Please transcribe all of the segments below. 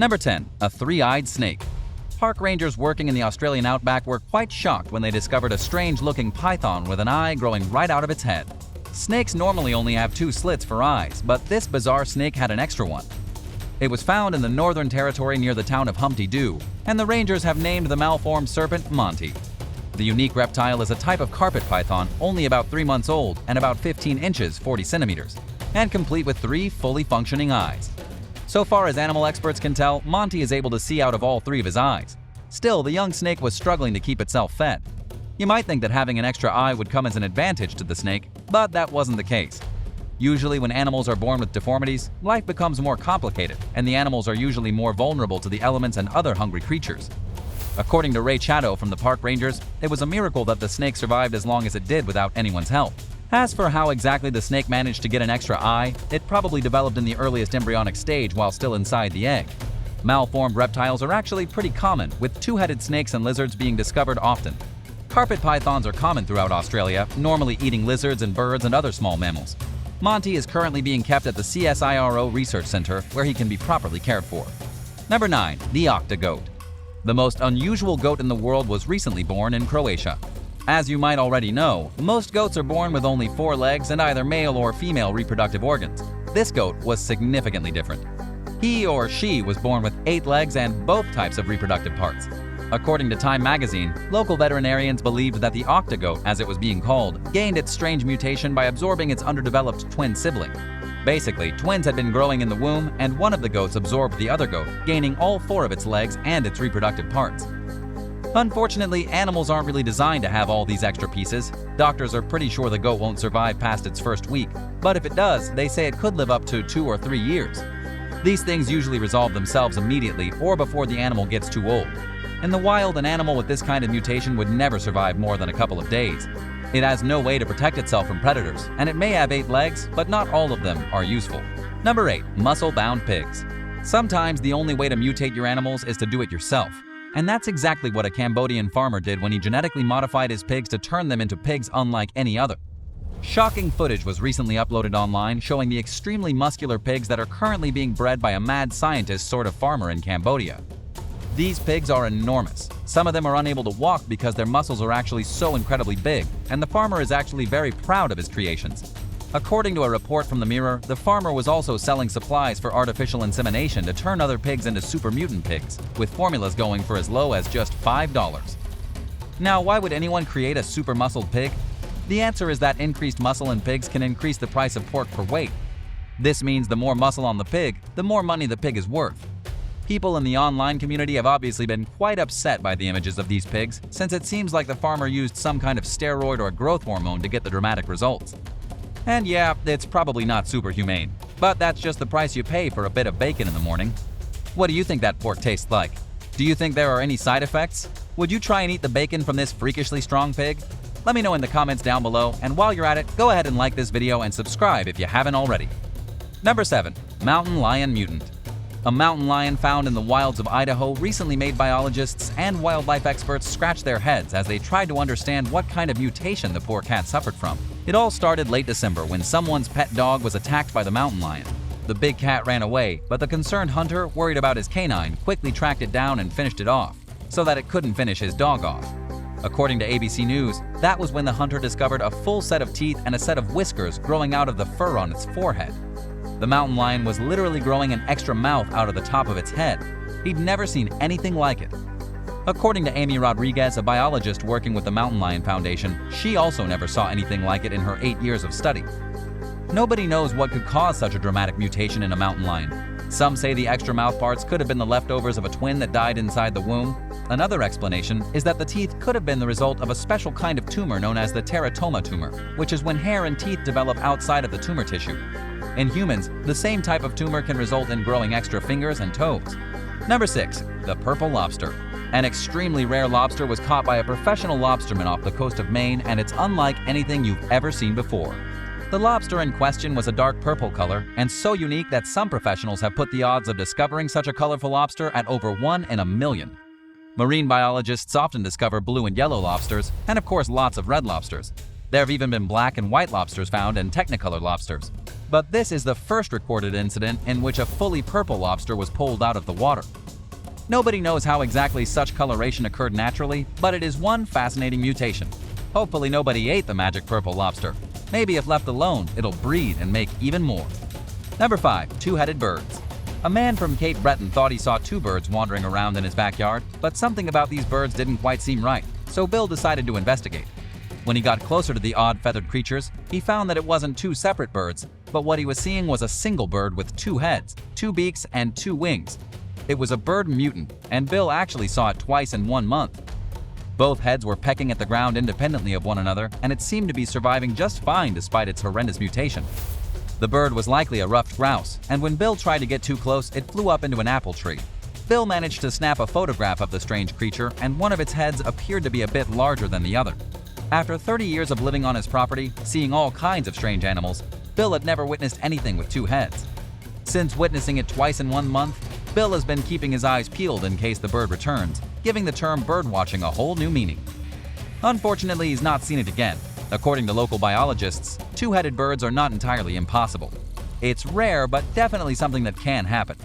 Number 10. A three-eyed snake. Park rangers working in the Australian outback were quite shocked when they discovered a strange-looking python with an eye growing right out of its head. Snakes normally only have 2 slits for eyes, but this bizarre snake had an extra one. It was found in the Northern Territory near the town of Humpty Doo, and the rangers have named the malformed serpent Monty. The unique reptile is a type of carpet python only about 3 months old and about 15 inches 40 centimeters, and complete with 3 fully functioning eyes. So far as animal experts can tell, Monty is able to see out of all 3 of his eyes. Still, the young snake was struggling to keep itself fed. You might think that having an extra eye would come as an advantage to the snake, but that wasn't the case. Usually when animals are born with deformities, life becomes more complicated, and the animals are usually more vulnerable to the elements and other hungry creatures. According to Ray Chatto from the park rangers, it was a miracle that the snake survived as long as it did without anyone's help. As for how exactly the snake managed to get an extra eye, it probably developed in the earliest embryonic stage while still inside the egg. Malformed reptiles are actually pretty common, with 2-headed snakes and lizards being discovered often. Carpet pythons are common throughout Australia, normally eating lizards and birds and other small mammals. Monty is currently being kept at the CSIRO Research Center, where he can be properly cared for. Number 9. The octagoat. The most unusual goat in the world was recently born in Croatia. As you might already know, most goats are born with only 4 legs and either male or female reproductive organs. This goat was significantly different. He or she was born with 8 legs and both types of reproductive parts. According to Time magazine, local veterinarians believed that the octagoat, as it was being called, gained its strange mutation by absorbing its underdeveloped twin sibling. Basically, twins had been growing in the womb, and one of the goats absorbed the other goat, gaining all 4 of its legs and its reproductive parts. Unfortunately, animals aren't really designed to have all these extra pieces. Doctors are pretty sure the goat won't survive past its first week, but if it does, they say it could live up to 2 or 3 years. These things usually resolve themselves immediately or before the animal gets too old. In the wild, an animal with this kind of mutation would never survive more than a couple of days. It has no way to protect itself from predators, and it may have 8 legs, but not all of them are useful. Number 8. Muscle-bound pigs. Sometimes the only way to mutate your animals is to do it yourself. And that's exactly what a Cambodian farmer did when he genetically modified his pigs to turn them into pigs unlike any other. Shocking footage was recently uploaded online showing the extremely muscular pigs that are currently being bred by a mad scientist sort of farmer in Cambodia. These pigs are enormous. Some of them are unable to walk because their muscles are actually so incredibly big, and the farmer is actually very proud of his creations. According to a report from the Mirror, the farmer was also selling supplies for artificial insemination to turn other pigs into super mutant pigs, with formulas going for as low as just $5. Now, why would anyone create a super muscled pig? The answer is that increased muscle in pigs can increase the price of pork per weight. This means the more muscle on the pig, the more money the pig is worth. People in the online community have obviously been quite upset by the images of these pigs, since it seems like the farmer used some kind of steroid or growth hormone to get the dramatic results. And yeah, it's probably not super humane, but that's just the price you pay for a bit of bacon in the morning. What do you think that pork tastes like? Do you think there are any side effects? Would you try and eat the bacon from this freakishly strong pig? Let me know in the comments down below, and while you're at it, go ahead and like this video and subscribe if you haven't already. Number 7. Mountain Lion Mutant. A mountain lion found in the wilds of Idaho recently made biologists and wildlife experts scratch their heads as they tried to understand what kind of mutation the poor cat suffered from. It all started late December when someone's pet dog was attacked by the mountain lion. The big cat ran away, but the concerned hunter, worried about his canine, quickly tracked it down and finished it off, so that it couldn't finish his dog off. According to ABC News, that was when the hunter discovered a full set of teeth and a set of whiskers growing out of the fur on its forehead. The mountain lion was literally growing an extra mouth out of the top of its head. He'd never seen anything like it. According to Amy Rodriguez, a biologist working with the Mountain Lion Foundation, she also never saw anything like it in her 8 years of study. Nobody knows what could cause such a dramatic mutation in a mountain lion. Some say the extra mouth parts could have been the leftovers of a twin that died inside the womb. Another explanation is that the teeth could have been the result of a special kind of tumor known as the teratoma tumor, which is when hair and teeth develop outside of the tumor tissue. In humans, the same type of tumor can result in growing extra fingers and toes. Number 6. The purple lobster. An extremely rare lobster was caught by a professional lobsterman off the coast of Maine, and it's unlike anything you've ever seen before. The lobster in question was a dark purple color, and so unique that some professionals have put the odds of discovering such a colorful lobster at over 1 in a million. Marine biologists often discover blue and yellow lobsters, and of course lots of red lobsters. There have even been black and white lobsters found and technicolor lobsters. But this is the first recorded incident in which a fully purple lobster was pulled out of the water. Nobody knows how exactly such coloration occurred naturally, but it is one fascinating mutation. Hopefully nobody ate the magic purple lobster. Maybe if left alone, it'll breed and make even more. Number 5. Two-headed birds. A man from Cape Breton thought he saw two birds wandering around in his backyard, but something about these birds didn't quite seem right, so Bill decided to investigate. When he got closer to the odd feathered creatures, he found that it wasn't two separate birds, but what he was seeing was a single bird with two heads, two beaks, and two wings. It was a bird mutant, and Bill actually saw it twice in 1 month. Both heads were pecking at the ground independently of one another, and it seemed to be surviving just fine despite its horrendous mutation. The bird was likely a ruffed grouse, and when Bill tried to get too close, it flew up into an apple tree. Bill managed to snap a photograph of the strange creature, and one of its heads appeared to be a bit larger than the other. After 30 years of living on his property, seeing all kinds of strange animals, Bill had never witnessed anything with two heads. Since witnessing it twice in 1 month, Bill has been keeping his eyes peeled in case the bird returns, giving the term birdwatching a whole new meaning. Unfortunately, he's not seen it again. According to local biologists, two-headed birds are not entirely impossible. It's rare, but definitely something that can happen.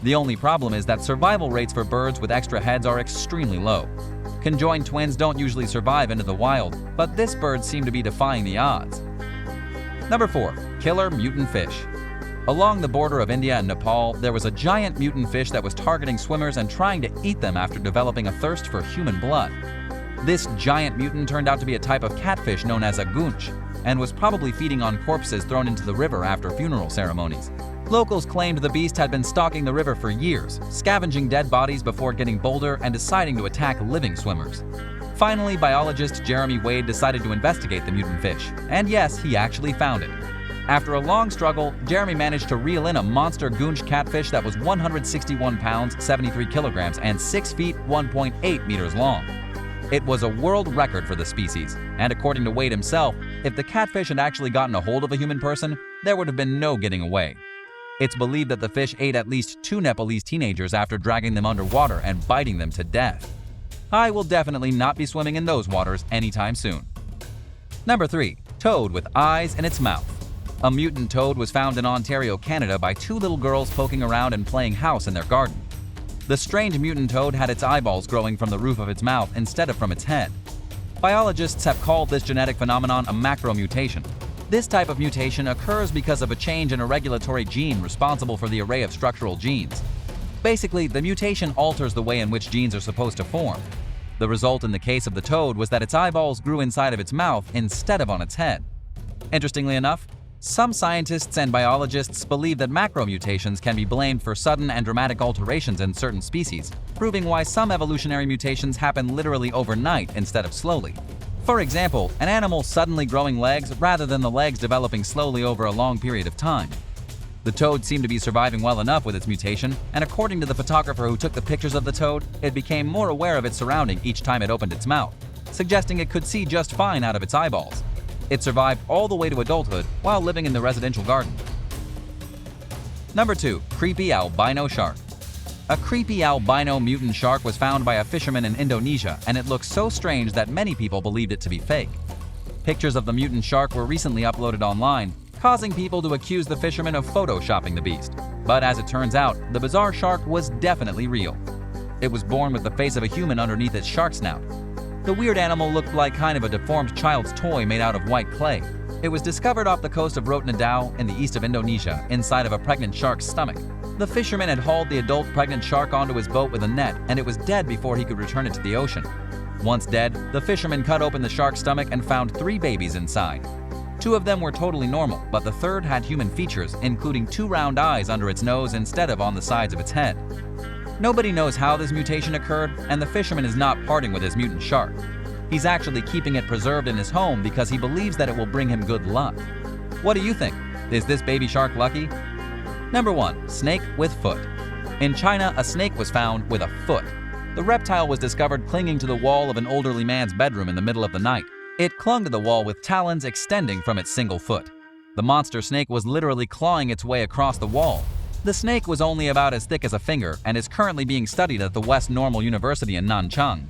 The only problem is that survival rates for birds with extra heads are extremely low. Conjoined twins don't usually survive into the wild, but this bird seemed to be defying the odds. Number 4. Killer mutant fish. Along the border of India and Nepal, there was a giant mutant fish that was targeting swimmers and trying to eat them after developing a thirst for human blood. This giant mutant turned out to be a type of catfish known as a goonch, and was probably feeding on corpses thrown into the river after funeral ceremonies. Locals claimed the beast had been stalking the river for years, scavenging dead bodies before getting bolder and deciding to attack living swimmers. Finally, biologist Jeremy Wade decided to investigate the mutant fish, and yes, he actually found it. After a long struggle, Jeremy managed to reel in a monster goonch catfish that was 161 pounds, 73 kilograms, and 6 feet, 1.8 meters long. It was a world record for the species, and according to Wade himself, if the catfish had actually gotten a hold of a human person, there would have been no getting away. It's believed that the fish ate at least 2 Nepalese teenagers after dragging them underwater and biting them to death. I will definitely not be swimming in those waters anytime soon. Number 3. Toad with eyes in its mouth. A mutant toad was found in Ontario, Canada by 2 little girls poking around and playing house in their garden. The strange mutant toad had its eyeballs growing from the roof of its mouth instead of from its head. Biologists have called this genetic phenomenon a macromutation. This type of mutation occurs because of a change in a regulatory gene responsible for the array of structural genes. Basically, the mutation alters the way in which genes are supposed to form. The result in the case of the toad was that its eyeballs grew inside of its mouth instead of on its head. Interestingly enough, some scientists and biologists believe that macromutations can be blamed for sudden and dramatic alterations in certain species, proving why some evolutionary mutations happen literally overnight instead of slowly. For example, an animal suddenly growing legs rather than the legs developing slowly over a long period of time. The toad seemed to be surviving well enough with its mutation, and according to the photographer who took the pictures of the toad, it became more aware of its surrounding each time it opened its mouth, suggesting it could see just fine out of its eyeballs. It survived all the way to adulthood while living in the residential garden. Number 2. Creepy albino shark. A creepy albino mutant shark was found by a fisherman in Indonesia, and it looks so strange that many people believed it to be fake. Pictures of the mutant shark were recently uploaded online, causing people to accuse the fisherman of photoshopping the beast. But as it turns out, the bizarre shark was definitely real. It was born with the face of a human underneath its shark snout. The weird animal looked like kind of a deformed child's toy made out of white clay. It was discovered off the coast of Rotnadao in the east of Indonesia, inside of a pregnant shark's stomach. The fisherman had hauled the adult pregnant shark onto his boat with a net, and it was dead before he could return it to the ocean. Once dead, the fisherman cut open the shark's stomach and found 3 babies inside. 2 of them were totally normal, but the third had human features, including 2 round eyes under its nose instead of on the sides of its head. Nobody knows how this mutation occurred, and the fisherman is not parting with his mutant shark. He's actually keeping it preserved in his home because he believes that it will bring him good luck. What do you think? Is this baby shark lucky? Number 1. Snake with foot. In China, a snake was found with a foot. The reptile was discovered clinging to the wall of an elderly man's bedroom in the middle of the night. It clung to the wall with talons extending from its single foot. The monster snake was literally clawing its way across the wall. The snake was only about as thick as a finger and is currently being studied at the West Normal University in Nanchang.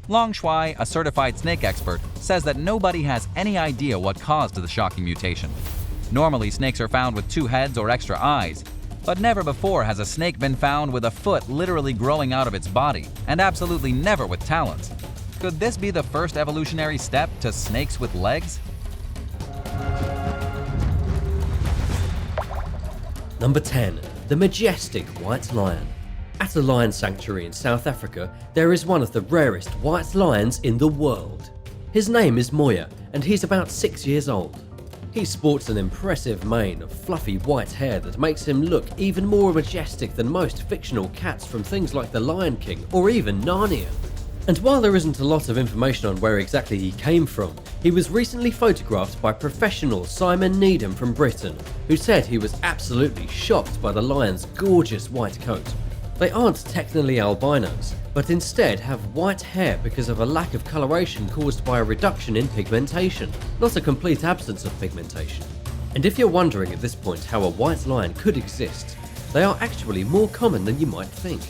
Long Shuai, a certified snake expert, says that nobody has any idea what caused the shocking mutation. Normally, snakes are found with 2 heads or extra eyes, but never before has a snake been found with a foot literally growing out of its body, and absolutely never with talons. Could this be the first evolutionary step to snakes with legs? Number 10. The Majestic White Lion. At a lion sanctuary in South Africa, there is one of the rarest white lions in the world. His name is Moya, and he's about 6 years old. He sports an impressive mane of fluffy white hair that makes him look even more majestic than most fictional cats from things like The Lion King or even Narnia. And while there isn't a lot of information on where exactly he came from, he was recently photographed by professional Simon Needham from Britain, who said he was absolutely shocked by the lion's gorgeous white coat. They aren't technically albinos, but instead have white hair because of a lack of coloration caused by a reduction in pigmentation, not a complete absence of pigmentation. And if you're wondering at this point how a white lion could exist, they are actually more common than you might think.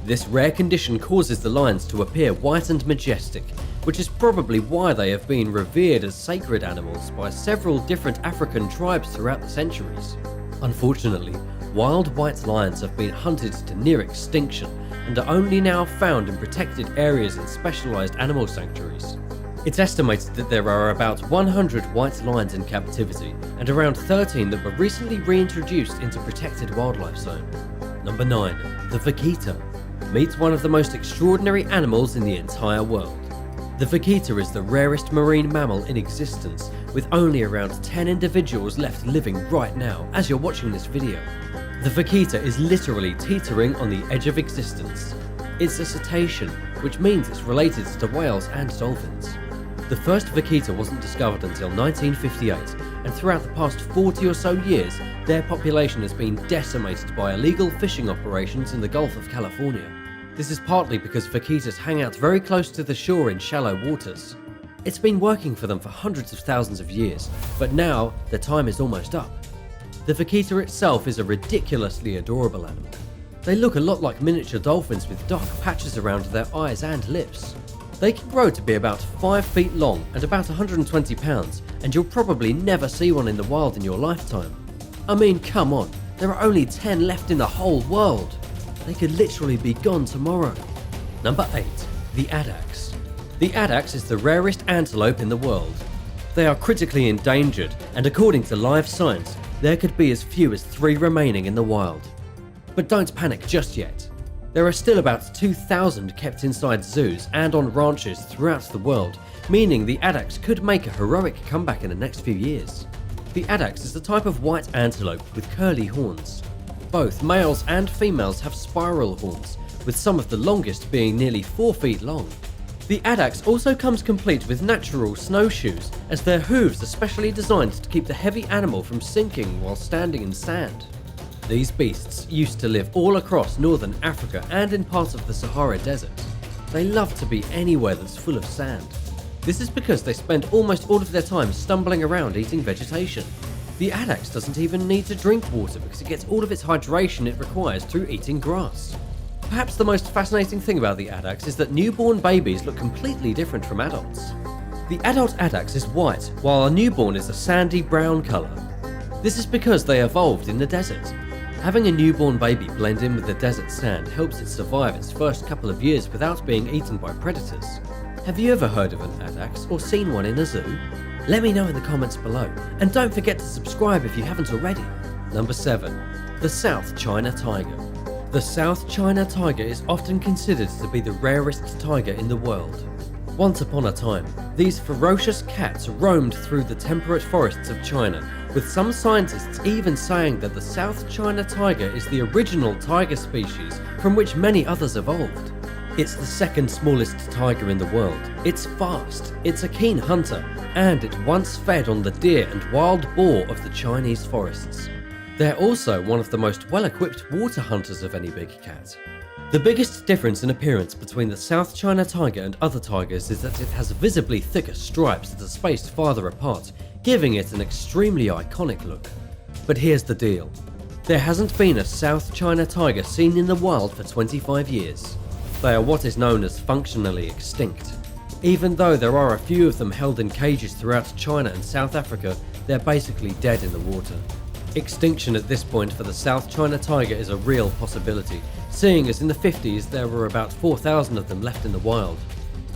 This rare condition causes the lions to appear white and majestic, which is probably why they have been revered as sacred animals by several different African tribes throughout the centuries. Unfortunately, wild white lions have been hunted to near extinction and are only now found in protected areas in specialized animal sanctuaries. It's estimated that there are about 100 white lions in captivity and around 13 that were recently reintroduced into protected wildlife zone. Number 9. The Vakita. Meet one of the most extraordinary animals in the entire world. The Vakita is the rarest marine mammal in existence, with only around 10 individuals left living right now as you're watching this video. The Vakita is literally teetering on the edge of existence. It's a cetacean, which means it's related to whales and dolphins. The first Vakita wasn't discovered until 1958, and throughout the past 40 or so years, their population has been decimated by illegal fishing operations in the Gulf of California. This is partly because Vakitas hang out very close to the shore in shallow waters. It's been working for them for hundreds of thousands of years, but now their time is almost up. The Vakita itself is a ridiculously adorable animal. They look a lot like miniature dolphins with dark patches around their eyes and lips. They can grow to be about 5 feet long and about 120 pounds, and you'll probably never see one in the wild in your lifetime. I mean, come on, there are only 10 left in the whole world. They could literally be gone tomorrow. Number 8. The Adex. The Adex is the rarest antelope in the world. They are critically endangered, and according to Live Science, there could be as few as 3 remaining in the wild. But don't panic just yet. There are still about 2,000 kept inside zoos and on ranches throughout the world, meaning the Adex could make a heroic comeback in the next few years. The Adex is the type of white antelope with curly horns. Both males and females have spiral horns, with some of the longest being nearly 4 feet long. The Adex also comes complete with natural snowshoes, as their hooves are specially designed to keep the heavy animal from sinking while standing in sand. These beasts used to live all across northern Africa and in parts of the Sahara Desert. They love to be anywhere that's full of sand. This is because they spend almost all of their time stumbling around eating vegetation. The Adex doesn't even need to drink water because it gets all of its hydration it requires through eating grass. Perhaps the most fascinating thing about the Adex is that newborn babies look completely different from adults. The adult Adex is white, while a newborn is a sandy brown colour. This is because they evolved in the desert. Having a newborn baby blend in with the desert sand helps it survive its first couple of years without being eaten by predators. Have you ever heard of an Adex or seen one in a zoo? Let me know in the comments below, and don't forget to subscribe if you haven't already. Number 7. The South China Tiger. The South China tiger is often considered to be the rarest tiger in the world. Once upon a time, these ferocious cats roamed through the temperate forests of China, with some scientists even saying that the South China tiger is the original tiger species from which many others evolved. It's the second smallest tiger in the world. It's fast, it's a keen hunter, and it once fed on the deer and wild boar of the Chinese forests. They're also one of the most well-equipped water hunters of any big cat. The biggest difference in appearance between the South China tiger and other tigers is that it has visibly thicker stripes that are spaced farther apart, giving it an extremely iconic look. But here's the deal. There hasn't been a South China tiger seen in the wild for 25 years. they are what is known as functionally extinct. Even though there are a few of them held in cages throughout China and South Africa, they're basically dead in the water. Extinction at this point for the South China tiger is a real possibility, seeing as in the 50s there were about 4,000 of them left in the wild.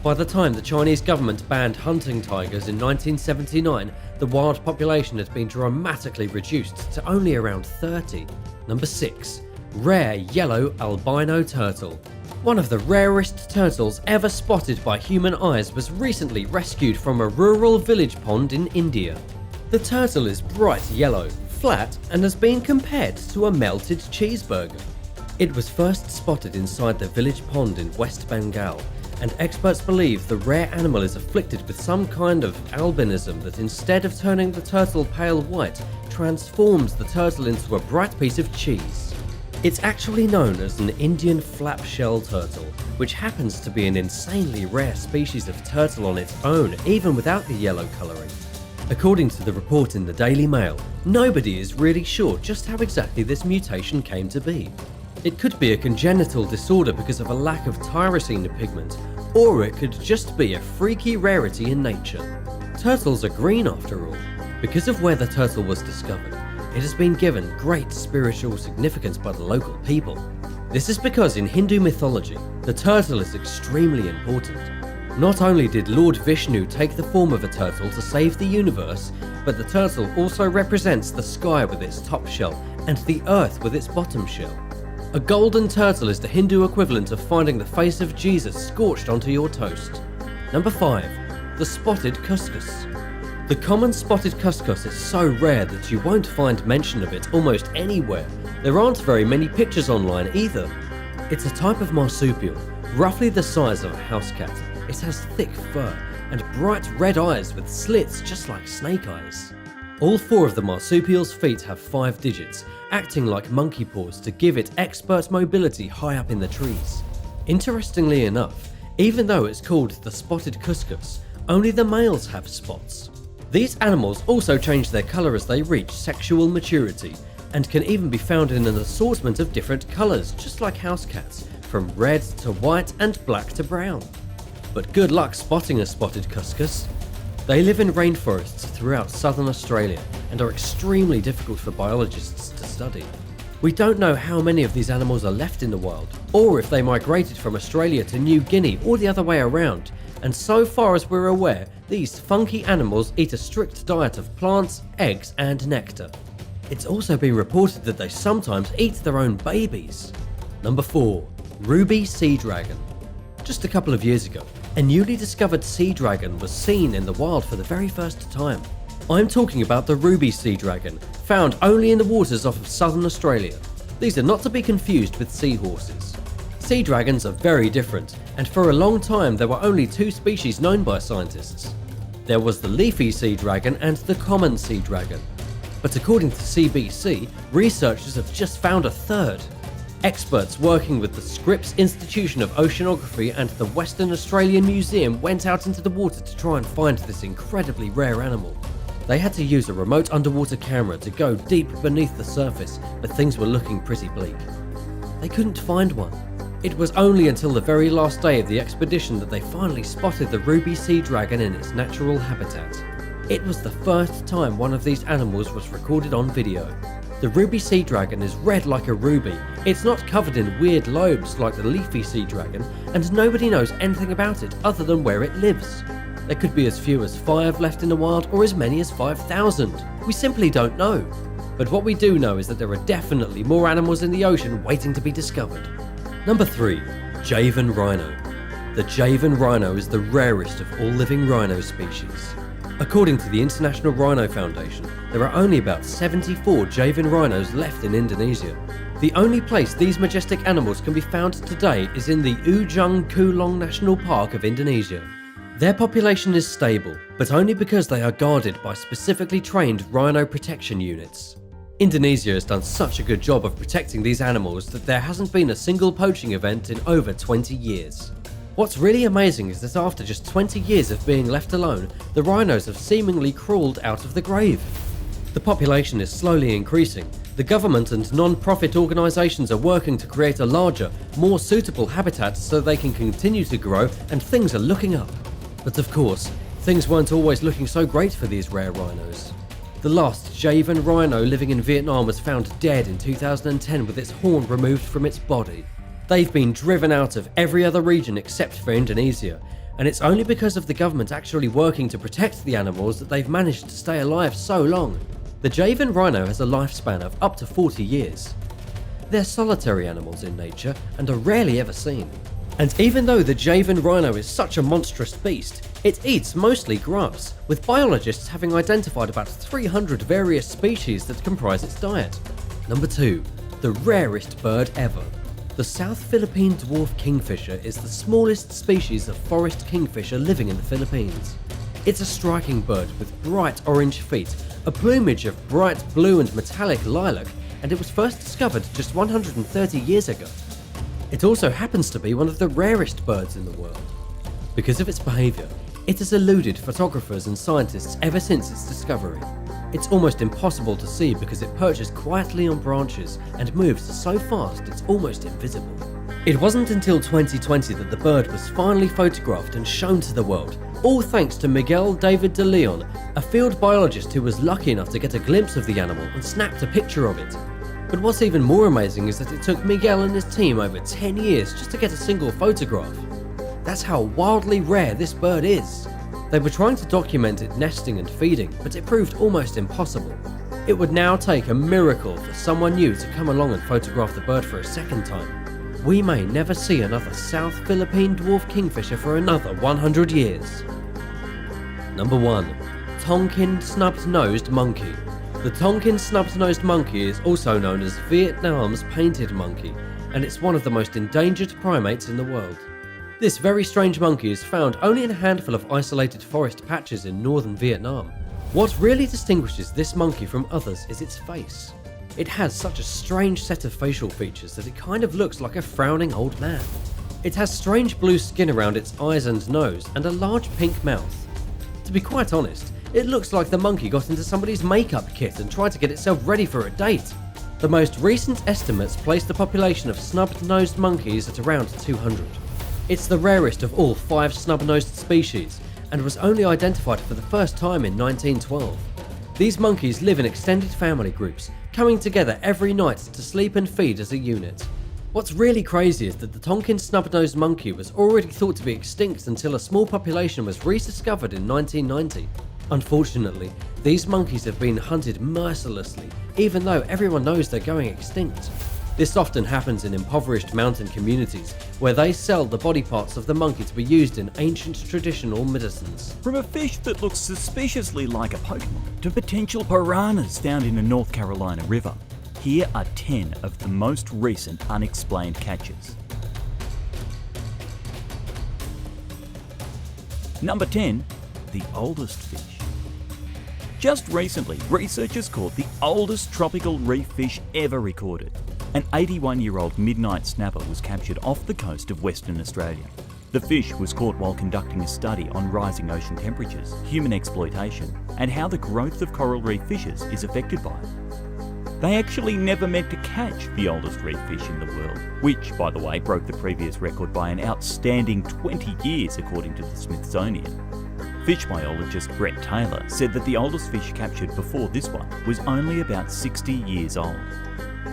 By the time the Chinese government banned hunting tigers in 1979, the wild population had been dramatically reduced to only around 30. Number 6. Rare yellow albino turtle. One of the rarest turtles ever spotted by human eyes was recently rescued from a rural village pond in India. The turtle is bright yellow, flat, and has been compared to a melted cheeseburger. It was first spotted inside the village pond in West Bengal, and experts believe the rare animal is afflicted with some kind of albinism that instead of turning the turtle pale white, transforms the turtle into a bright piece of cheese. It's actually known as an Indian flapshell turtle, which happens to be an insanely rare species of turtle on its own, even without the yellow colouring. According to the report in the Daily Mail, nobody is really sure just how exactly this mutation came to be. It could be a congenital disorder because of a lack of tyrosine pigment, or it could just be a freaky rarity in nature. Turtles are green after all. Because of where the turtle was discovered, it has been given great spiritual significance by the local people. This is because in Hindu mythology, the turtle is extremely important. Not only did Lord Vishnu take the form of a turtle to save the universe, but the turtle also represents the sky with its top shell and the earth with its bottom shell. A golden turtle is the Hindu equivalent of finding the face of Jesus scorched onto your toast. Number 5. The Spottedcuscus. The common Spottedcuscus is so rare that you won't find mention of it almost anywhere. There aren't very many pictures online either. It's a type of marsupial, roughly the size of a house cat. It has thick fur and bright red eyes with slits just like snake eyes. All 4 of the marsupial's feet have 5 digits, acting like monkey paws to give it expert mobility high up in the trees. Interestingly enough, even though it's called the Spottedcuscus, only the males have spots. These animals also change their colour as they reach sexual maturity, and can even be found in an assortment of different colours, just like house cats, from red to white and black to brown. But good luck spotting a Spottedcuscus. They live in rainforests throughout southern Australia and are extremely difficult for biologists to study. We don't know how many of these animals are left in the wild, or if they migrated from Australia to New Guinea or the other way around, and so far as we're aware, these funky animals eat a strict diet of plants, eggs and nectar. It's also been reported that they sometimes eat their own babies. Number 4. Ruby sea dragon. Just a couple of years ago, a newly discovered sea dragon was seen in the wild for the very first time. I'm talking about the ruby sea dragon, found only in the waters off of southern Australia. These are not to be confused with seahorses. Sea dragons are very different, and for a long time there were only 2 species known by scientists. There was the leafy sea dragon and the common sea dragon. But according to CBC, researchers have just found a third. Experts working with the Scripps Institution of Oceanography and the Western Australian Museum went out into the water to try and find this incredibly rare animal. They had to use a remote underwater camera to go deep beneath the surface, but things were looking pretty bleak. They couldn't find one. It was only until the very last day of the expedition that they finally spotted the ruby sea dragon in its natural habitat. It was the first time one of these animals was recorded on video. The ruby sea dragon is red like a ruby. It's not covered in weird lobes like the leafy sea dragon, and nobody knows anything about it other than where it lives. There could be as few as 5 left in the wild or as many as 5,000. We simply don't know. But what we do know is that there are definitely more animals in the ocean waiting to be discovered. Number 3. Javen Rhino. The Javen Rhino is the rarest of all living rhino species. According to the International Rhino Foundation, there are only about 74 Javen rhinos left in Indonesia. The only place these majestic animals can be found today is in the Ujung Kulon National Park of Indonesia. Their population is stable, but only because they are guarded by specifically trained rhino protection units. Indonesia has done such a good job of protecting these animals that there hasn't been a single poaching event in over 20 years. What's really amazing is that after just 20 years of being left alone, the rhinos have seemingly crawled out of the grave. The population is slowly increasing, The government and non-profit organisations are working to create a larger, more suitable habitat so they can continue to grow, and things are looking up. But of course, things weren't always looking so great for these rare rhinos. The last Javen Rhino living in Vietnam was found dead in 2010 with its horn removed from its body. They've been driven out of every other region except for Indonesia, and it's only because of the government actually working to protect the animals that they've managed to stay alive so long. The Javen Rhino has a lifespan of up to 40 years. They're solitary animals in nature and are rarely ever seen. And even though the Javen Rhino is such a monstrous beast, it eats mostly grubs, with biologists having identified about 300 various species that comprise its diet. Number 2. The rarest bird ever. The South Philippine dwarf kingfisher is the smallest species of forest kingfisher living in the Philippines. It's a striking bird with bright orange feet, a plumage of bright blue and metallic lilac, and it was first discovered just 130 years ago. It also happens to be one of the rarest birds in the world. Because of its behaviour, it has eluded photographers and scientists ever since its discovery. It's almost impossible to see because it perches quietly on branches and moves so fast it's almost invisible. It wasn't until 2020 that the bird was finally photographed and shown to the world, all thanks to Miguel David de Leon, a field biologist who was lucky enough to get a glimpse of the animal and snapped a picture of it. But what's even more amazing is that it took Miguel and his team over 10 years just to get a single photograph. That's how wildly rare this bird is. They were trying to document it nesting and feeding, but it proved almost impossible. It would now take a miracle for someone new to come along and photograph the bird for a second time. We may never see another South Philippine dwarf kingfisher for another 100 years. Number 1. Tonkin Snub-Nosed Monkey. The Tonkin Snub-Nosed Monkey is also known as Vietnam's painted monkey, and it's one of the most endangered primates in the world. This very strange monkey is found only in a handful of isolated forest patches in northern Vietnam. What really distinguishes this monkey from others is its face. It has such a strange set of facial features that it kind of looks like a frowning old man. It has strange blue skin around its eyes and nose, and a large pink mouth. To be quite honest, it looks like the monkey got into somebody's makeup kit and tried to get itself ready for a date. The most recent estimates place the population of snub-nosed monkeys at around 200. It's the rarest of all 5 snub-nosed species, and was only identified for the first time in 1912. These monkeys live in extended family groups, coming together every night to sleep and feed as a unit. What's really crazy is that the Tonkin snub-nosed monkey was already thought to be extinct until a small population was rediscovered in 1990. Unfortunately, these monkeys have been hunted mercilessly, even though everyone knows they're going extinct. This often happens in impoverished mountain communities, where they sell the body parts of the monkey to be used in ancient traditional medicines. From a fish that looks suspiciously like a Pokemon to potential piranhas found in a North Carolina river, here are 10 of the most recent unexplained catches. Number 10. The oldest fish. Just recently, researchers caught the oldest tropical reef fish ever recorded. An 81-year-old midnight snapper was captured off the coast of Western Australia. The fish was caught while conducting a study on rising ocean temperatures, human exploitation, and how the growth of coral reef fishes is affected by it. They actually never meant to catch the oldest reef fish in the world, which, by the way, broke the previous record by an outstanding 20 years according to the Smithsonian. Fish biologist Brett Taylor said that the oldest fish captured before this one was only about 60 years old.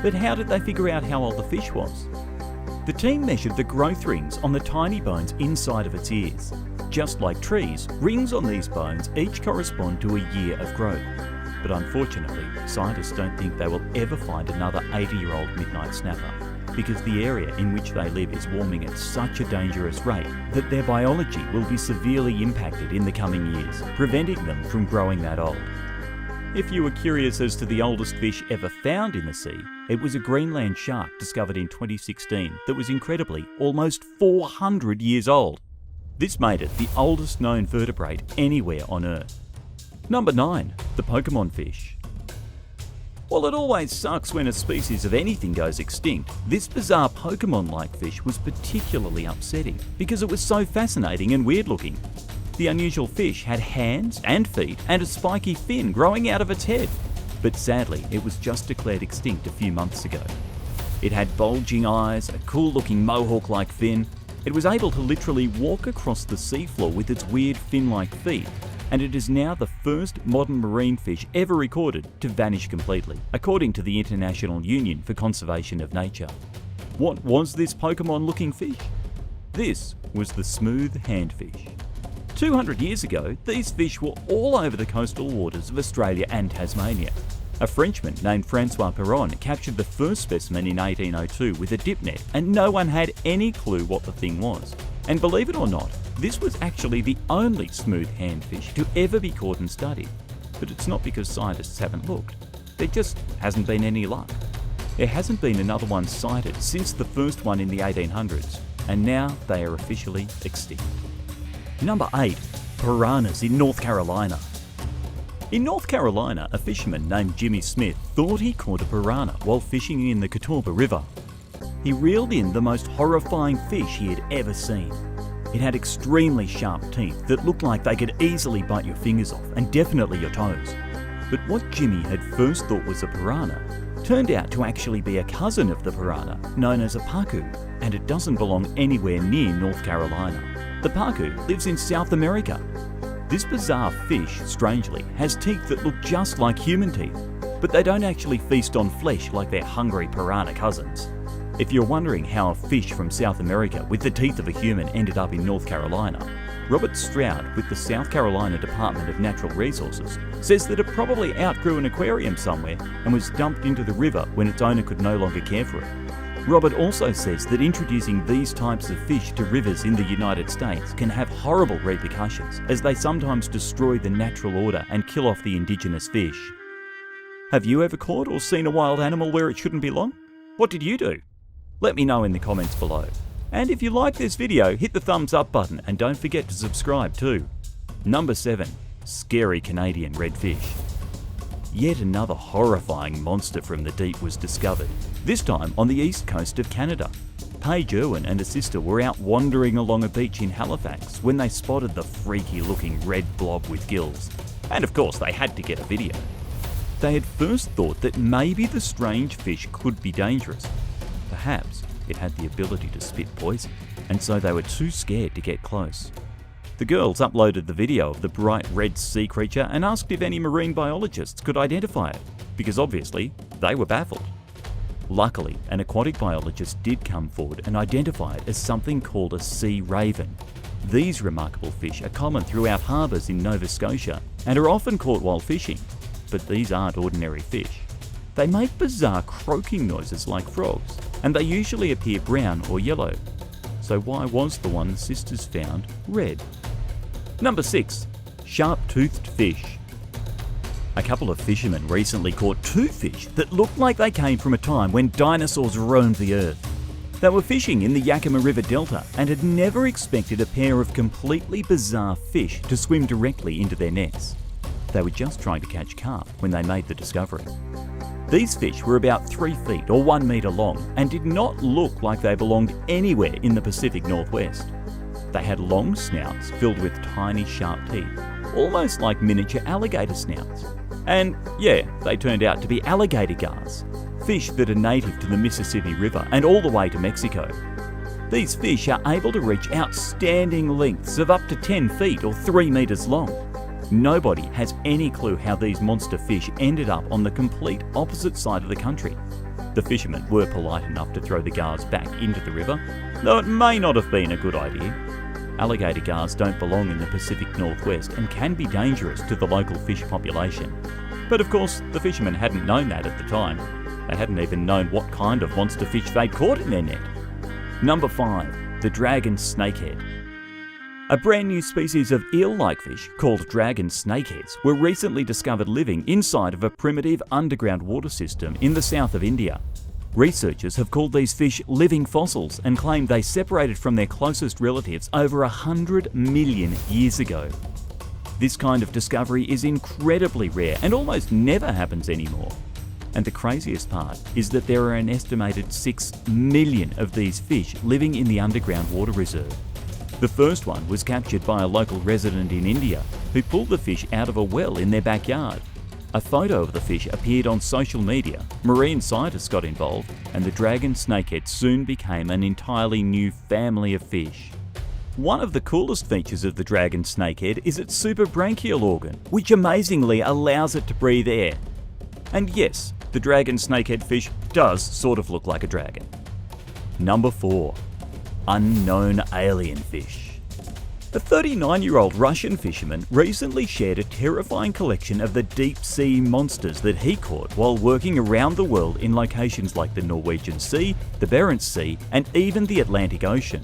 But how did they figure out how old the fish was? The team measured the growth rings on the tiny bones inside of its ears. Just like trees, rings on these bones each correspond to a year of growth. But unfortunately, scientists don't think they will ever find another 80-year-old midnight snapper, because the area in which they live is warming at such a dangerous rate that their biology will be severely impacted in the coming years, preventing them from growing that old. If you were curious as to the oldest fish ever found in the sea, it was a Greenland shark discovered in 2016 that was incredibly almost 400 years old. This made it the oldest known vertebrate anywhere on Earth. Number 9. The Pokemon fish. While it always sucks when a species of anything goes extinct, this bizarre Pokemon-like fish was particularly upsetting because it was so fascinating and weird looking. The unusual fish had hands and feet and a spiky fin growing out of its head. but sadly it was just declared extinct a few months ago. It had bulging eyes, a cool-looking mohawk-like fin. It was able to literally walk across the seafloor with its weird fin-like feet, and it is now the first modern marine fish ever recorded to vanish completely, according to the International Union for Conservation of Nature. What was this Pokemon-looking fish? This was the smooth handfish. 200 years ago, these fish were all over the coastal waters of Australia and Tasmania. A Frenchman named Francois Perron captured the first specimen in 1802 with a dip net, and no one had any clue what the thing was. And believe it or not, this was actually the only smooth handfish to ever be caught and studied. But it's not because scientists haven't looked. There just hasn't been any luck. There hasn't been another one sighted since the first one in the 1800s, and now they are officially extinct. Number 8. Piranhas in North Carolina. In North Carolina, a fisherman named Jimmy Smith thought he caught a piranha while fishing in the Catawba River. He reeled in the most horrifying fish he had ever seen. It had extremely sharp teeth that looked like they could easily bite your fingers off and definitely your toes. But what Jimmy had first thought was a piranha turned out to actually be a cousin of the piranha known as a pacu, and it doesn't belong anywhere near North Carolina. The pacu lives in South America. This bizarre fish, strangely, has teeth that look just like human teeth, but they don't actually feast on flesh like their hungry piranha cousins. If you're wondering how a fish from South America with the teeth of a human ended up in North Carolina, Robert Stroud with the South Carolina Department of Natural Resources says that it probably outgrew an aquarium somewhere and was dumped into the river when its owner could no longer care for it. Robert also says that introducing these types of fish to rivers in the United States can have horrible repercussions, as they sometimes destroy the natural order and kill off the indigenous fish. Have you ever caught or seen a wild animal where it shouldn't belong? What did you do? Let me know in the comments below. And if you like this video, hit the thumbs up button and don't forget to subscribe too. Number 7. Scary Canadian redfish. Yet another horrifying monster from the deep was discovered, this time on the east coast of Canada. Paige Irwin and a sister were out wandering along a beach in Halifax when they spotted the freaky looking red blob with gills. And of course they had to get a video. They had first thought that maybe the strange fish could be dangerous. Perhaps it had the ability to spit poison, and so they were too scared to get close. The girls uploaded the video of the bright red sea creature and asked if any marine biologists could identify it, because obviously they were baffled. Luckily, an aquatic biologist did come forward and identify it as something called a sea raven. These remarkable fish are common throughout harbours in Nova Scotia and are often caught while fishing, but these aren't ordinary fish. They make bizarre croaking noises like frogs, and they usually appear brown or yellow. So why was the one the sisters found red? Number 6. Sharp-toothed fish. A couple of fishermen recently caught 2 fish that looked like they came from a time when dinosaurs roamed the earth. They were fishing in the Yakima River Delta and had never expected a pair of completely bizarre fish to swim directly into their nets. They were just trying to catch carp when they made the discovery. These fish were about 3 feet or 1 metre long and did not look like they belonged anywhere in the Pacific Northwest. They had long snouts filled with tiny sharp teeth, almost like miniature alligator snouts. And yeah, they turned out to be alligator gars, fish that are native to the Mississippi River and all the way to Mexico. These fish are able to reach outstanding lengths of up to 10 feet or 3 metres long. Nobody has any clue how these monster fish ended up on the complete opposite side of the country. The fishermen were polite enough to throw the gars back into the river, though it may not have been a good idea. Alligator gars don't belong in the Pacific Northwest and can be dangerous to the local fish population. But of course, the fishermen hadn't known that at the time. They hadn't even known what kind of monster fish they'd caught in their net. Number 5. The dragon snakehead. A brand new species of eel-like fish called dragon snakeheads were recently discovered living inside of a primitive underground water system in the south of India. Researchers have called these fish living fossils and claim they separated from their closest relatives over 100 million years ago. This kind of discovery is incredibly rare and almost never happens anymore. And the craziest part is that there are an estimated 6 million of these fish living in the underground water reserve. The first one was captured by a local resident in India who pulled the fish out of a well in their backyard. A photo of the fish appeared on social media, marine scientists got involved, and the dragon snakehead soon became an entirely new family of fish. One of the coolest features of the dragon snakehead is its suprabranchial organ, which amazingly allows it to breathe air. And yes, the dragon snakehead fish does sort of look like a dragon. Number 4. Unknown alien fish. A 39-year-old Russian fisherman recently shared a terrifying collection of the deep-sea monsters that he caught while working around the world in locations like the Norwegian Sea, the Barents Sea, and even the Atlantic Ocean.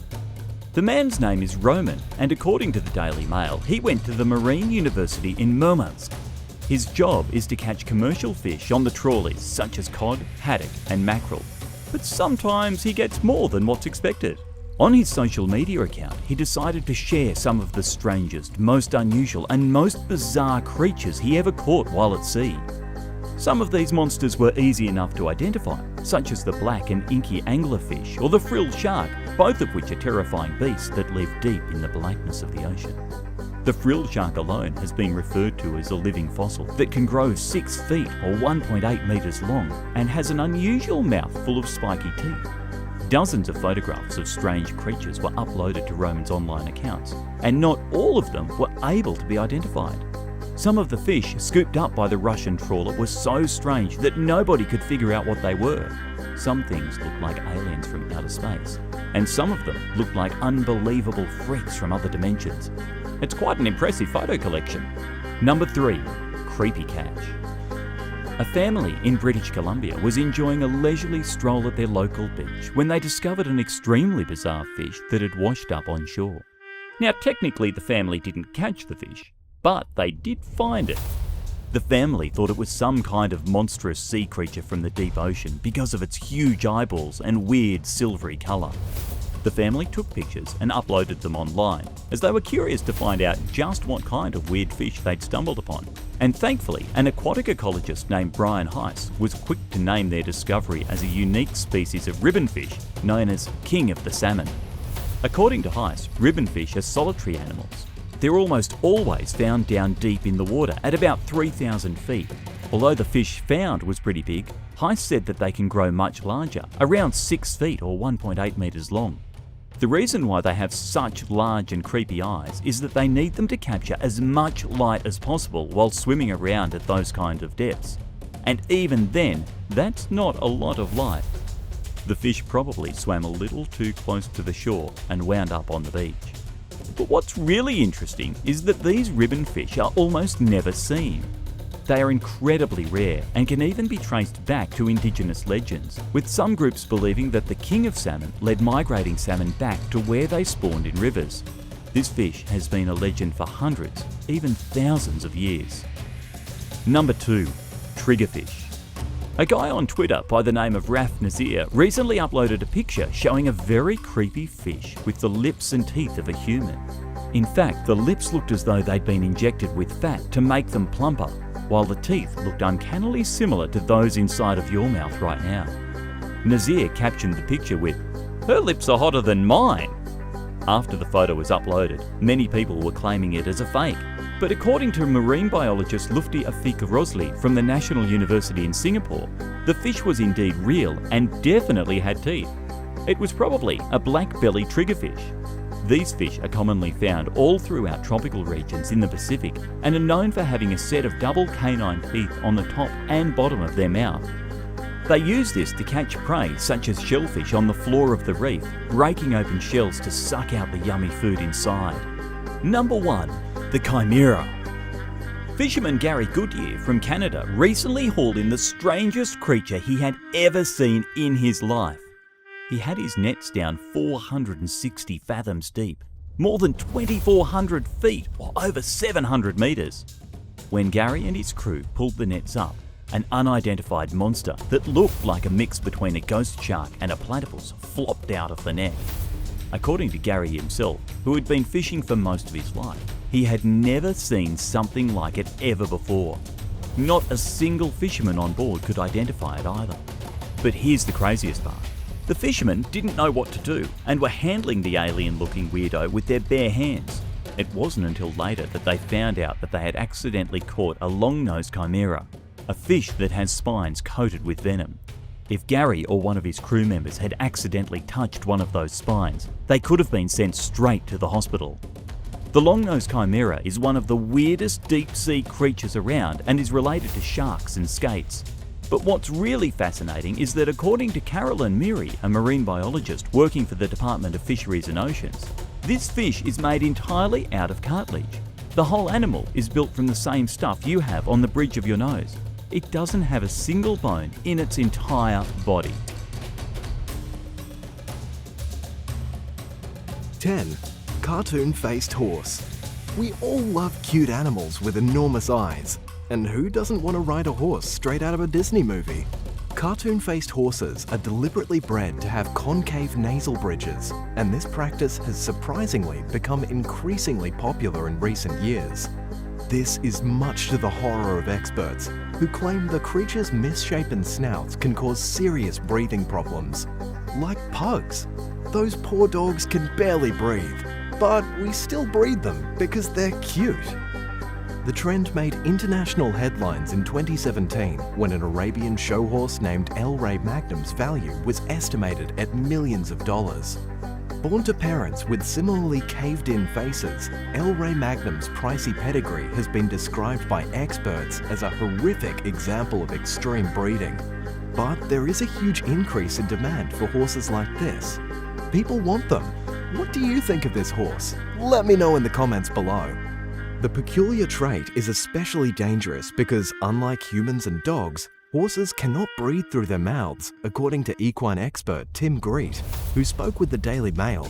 The man's name is Roman, and according to the Daily Mail, he went to the Marine University in Murmansk. His job is to catch commercial fish on the trawlers such as cod, haddock, and mackerel. But sometimes he gets more than what's expected. On his social media account, he decided to share some of the strangest, most unusual, and most bizarre creatures he ever caught while at sea. Some of these monsters were easy enough to identify, such as the black and inky anglerfish or the frilled shark, both of which are terrifying beasts that live deep in the blackness of the ocean. The frilled shark alone has been referred to as a living fossil that can grow 6 feet or 1.8 metres long and has an unusual mouth full of spiky teeth. Dozens of photographs of strange creatures were uploaded to Roman's online accounts, and not all of them were able to be identified. Some of the fish scooped up by the Russian trawler were so strange that nobody could figure out what they were. Some things looked like aliens from outer space, and some of them looked like unbelievable freaks from other dimensions. It's quite an impressive photo collection. Number 3. Creepy catch. A family in British Columbia was enjoying a leisurely stroll at their local beach when they discovered an extremely bizarre fish that had washed up on shore. Now, technically the family didn't catch the fish, but they did find it. The family thought it was some kind of monstrous sea creature from the deep ocean because of its huge eyeballs and weird silvery colour. The family took pictures and uploaded them online, as they were curious to find out just what kind of weird fish they'd stumbled upon. And thankfully, an aquatic ecologist named Brian Heiss was quick to name their discovery as a unique species of ribbonfish known as King of the Salmon. According to Heiss, ribbonfish are solitary animals. They're almost always found down deep in the water at about 3,000 feet. Although the fish found was pretty big, Heiss said that they can grow much larger, around 6 feet or 1.8 metres long. The reason why they have such large and creepy eyes is that they need them to capture as much light as possible while swimming around at those kind of depths. And even then, that's not a lot of light. The fish probably swam a little too close to the shore and wound up on the beach. But what's really interesting is that these ribbonfish are almost never seen. They are incredibly rare and can even be traced back to indigenous legends, with some groups believing that the king of salmon led migrating salmon back to where they spawned in rivers. This fish has been a legend for hundreds, even thousands of years. Number 2. Triggerfish. A guy on Twitter by the name of Raf Nazir recently uploaded a picture showing a very creepy fish with the lips and teeth of a human. In fact, the lips looked as though they'd been injected with fat to make them plumper, while the teeth looked uncannily similar to those inside of your mouth right now. Nazir captioned the picture with, "Her lips are hotter than mine." After the photo was uploaded, many people were claiming it as a fake. But according to marine biologist Lufti Afika Rosli from the National University in Singapore, the fish was indeed real and definitely had teeth. It was probably a black-bellied triggerfish. These fish are commonly found all throughout tropical regions in the Pacific and are known for having a set of double canine teeth on the top and bottom of their mouth. They use this to catch prey such as shellfish on the floor of the reef, breaking open shells to suck out the yummy food inside. Number 1. The Chimera. Fisherman Gary Goodyear from Canada recently hauled in the strangest creature he had ever seen in his life. He had his nets down 460 fathoms deep, more than 2,400 feet or over 700 metres. When Gary and his crew pulled the nets up, an unidentified monster that looked like a mix between a ghost shark and a platypus flopped out of the net. According to Gary himself, who had been fishing for most of his life, he had never seen something like it ever before. Not a single fisherman on board could identify it either. But here's the craziest part. The fishermen didn't know what to do and were handling the alien-looking weirdo with their bare hands. It wasn't until later that they found out that they had accidentally caught a long-nosed chimera. a fish that has spines coated with venom. If Gary or one of his crew members had accidentally touched one of those spines, they could have been sent straight to the hospital. The long-nosed chimera is one of the weirdest deep-sea creatures around and is related to sharks and skates. But what's really fascinating is that according to Carolyn Meary, a marine biologist working for the Department of Fisheries and Oceans, this fish is made entirely out of cartilage. The whole animal is built from the same stuff you have on the bridge of your nose. It doesn't have a single bone in its entire body. 10. Cartoon-faced horse. We all love cute animals with enormous eyes. And who doesn't want to ride a horse straight out of a Disney movie? Cartoon-faced horses are deliberately bred to have concave nasal bridges, and this practice has surprisingly become increasingly popular in recent years. This is much to the horror of experts, who claim the creature's misshapen snouts can cause serious breathing problems. Like pugs. Those poor dogs can barely breathe, but we still breed them because they're cute. The trend made international headlines in 2017 when an Arabian show horse named El Rey Magnum's value was estimated at millions of dollars. Born to parents with similarly caved-in faces, El Rey Magnum's pricey pedigree has been described by experts as a horrific example of extreme breeding. But there is a huge increase in demand for horses like this. People want them. What do you think of this horse? Let me know in the comments below. The peculiar trait is especially dangerous because, unlike humans and dogs, horses cannot breathe through their mouths, according to equine expert Tim Greet, who spoke with the Daily Mail.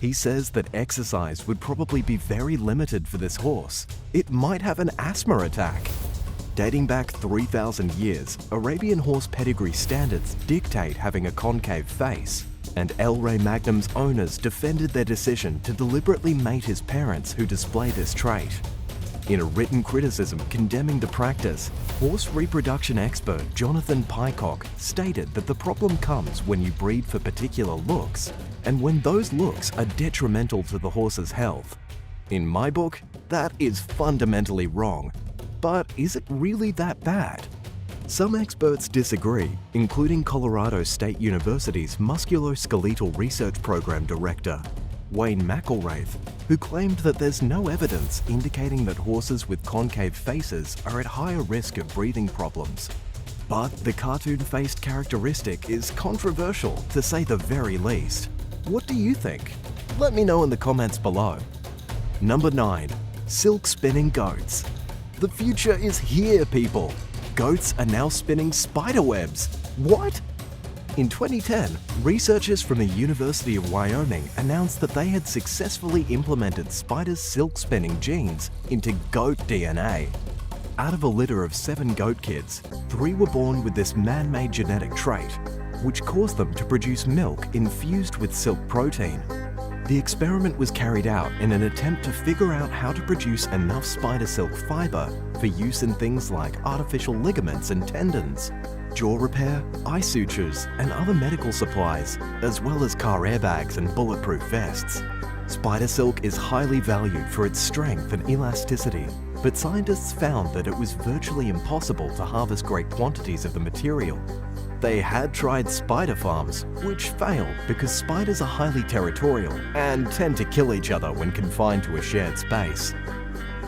He says that exercise would probably be very limited for this horse. It might have an asthma attack. Dating back 3,000 years, Arabian horse pedigree standards dictate having a concave face, and El Rey Magnum's owners defended their decision to deliberately mate his parents who display this trait. In a written criticism condemning the practice, horse reproduction expert Jonathan Pycock stated that the problem comes when you breed for particular looks, and when those looks are detrimental to the horse's health. In my book, that is fundamentally wrong. But is it really that bad? Some experts disagree, including Colorado State University's Musculoskeletal Research Program Director, Wayne McElraith, who claimed that there's no evidence indicating that horses with concave faces are at higher risk of breathing problems. But the cartoon-faced characteristic is controversial, to say the very least. What do you think? Let me know in the comments below. Number 9. Silk spinning goats. The future is here, people! Goats are now spinning spider webs. What? In 2010, researchers from the University of Wyoming announced that they had successfully implemented spiders' silk spinning genes into goat DNA. Out of a litter of 7 goat kids, 3 were born with this man-made genetic trait, which caused them to produce milk infused with silk protein. The experiment was carried out in an attempt to figure out how to produce enough spider silk fiber for use in things like artificial ligaments and tendons, jaw repair, eye sutures, and other medical supplies, as well as car airbags and bulletproof vests. Spider silk is highly valued for its strength and elasticity, but scientists found that it was virtually impossible to harvest great quantities of the material. They had tried spider farms, which failed because spiders are highly territorial and tend to kill each other when confined to a shared space.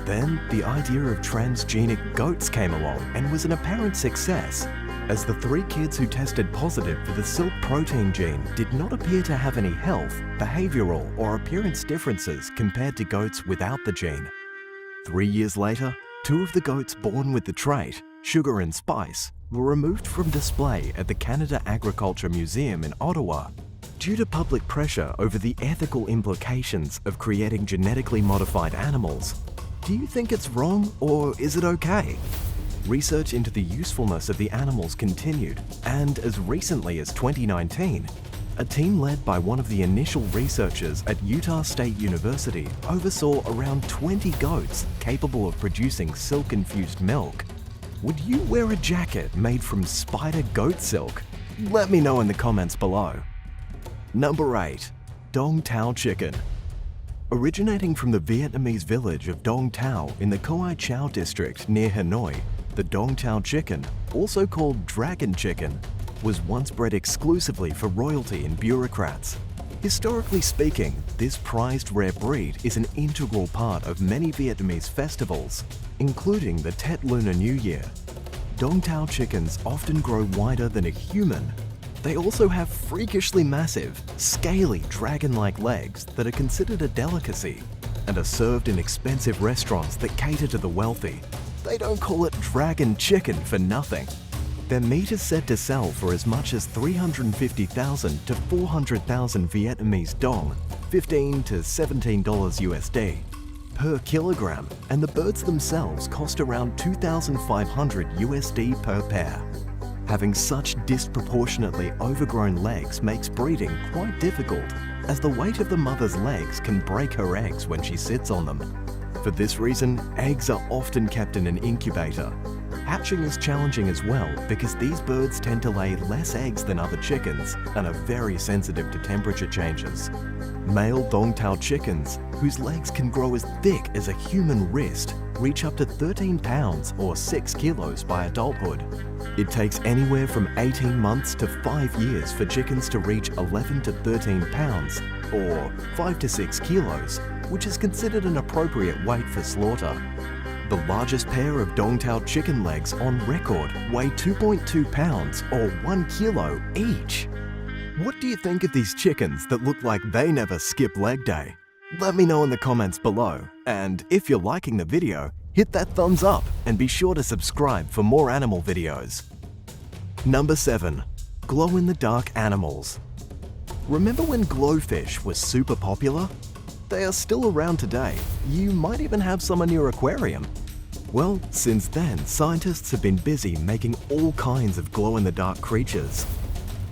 Then, the idea of transgenic goats came along and was an apparent success, as the 3 kids who tested positive for the silk protein gene did not appear to have any health, behavioral, or appearance differences compared to goats without the gene. 3 years later, 2 of the goats born with the trait, Sugar and Spice, were removed from display at the Canada Agriculture Museum in Ottawa due to public pressure over the ethical implications of creating genetically modified animals. Do you think it's wrong, or is it okay? Research into the usefulness of the animals continued, and as recently as 2019, a team led by one of the initial researchers at Utah State University oversaw around 20 goats capable of producing silk-infused milk. Would you wear a jacket made from spider goat silk? Let me know in the comments below. Number 8. Dong Tao chicken. Originating from the Vietnamese village of Dong Tao in the Khoai Chau district near Hanoi, The Dongtao chicken, also called dragon chicken, was once bred exclusively for royalty and bureaucrats. Historically speaking, this prized rare breed is an integral part of many Vietnamese festivals, including the Tet Lunar New Year. Dongtao chickens often grow wider than a human. They also have freakishly massive, scaly dragon-like legs that are considered a delicacy and are served in expensive restaurants that cater to the wealthy. They don't call it dragon chicken for nothing. Their meat is said to sell for as much as 350,000 to 400,000 Vietnamese dong, $15 to $17 USD, per kilogram, and the birds themselves cost around 2,500 USD per pair. Having such disproportionately overgrown legs makes breeding quite difficult, as the weight of the mother's legs can break her eggs when she sits on them. For this reason, eggs are often kept in an incubator. Hatching is challenging as well because these birds tend to lay less eggs than other chickens and are very sensitive to temperature changes. Male Dongtao chickens, whose legs can grow as thick as a human wrist, reach up to 13 pounds or 6 kilos by adulthood. It takes anywhere from 18 months to 5 years for chickens to reach 11 to 13 pounds or 5 to 6 kilos, which is considered an appropriate weight for slaughter. The largest pair of Dongtao chicken legs on record weigh 2.2 pounds or 1 kilo each. What do you think of these chickens that look like they never skip leg day? Let me know in the comments below, and if you're liking the video, hit that thumbs up and be sure to subscribe for more animal videos. Number 7. Glow-in-the-dark animals. Remember when glowfish was super popular? They are still around today. You might even have some in your aquarium. Well, since then, scientists have been busy making all kinds of glow-in-the-dark creatures.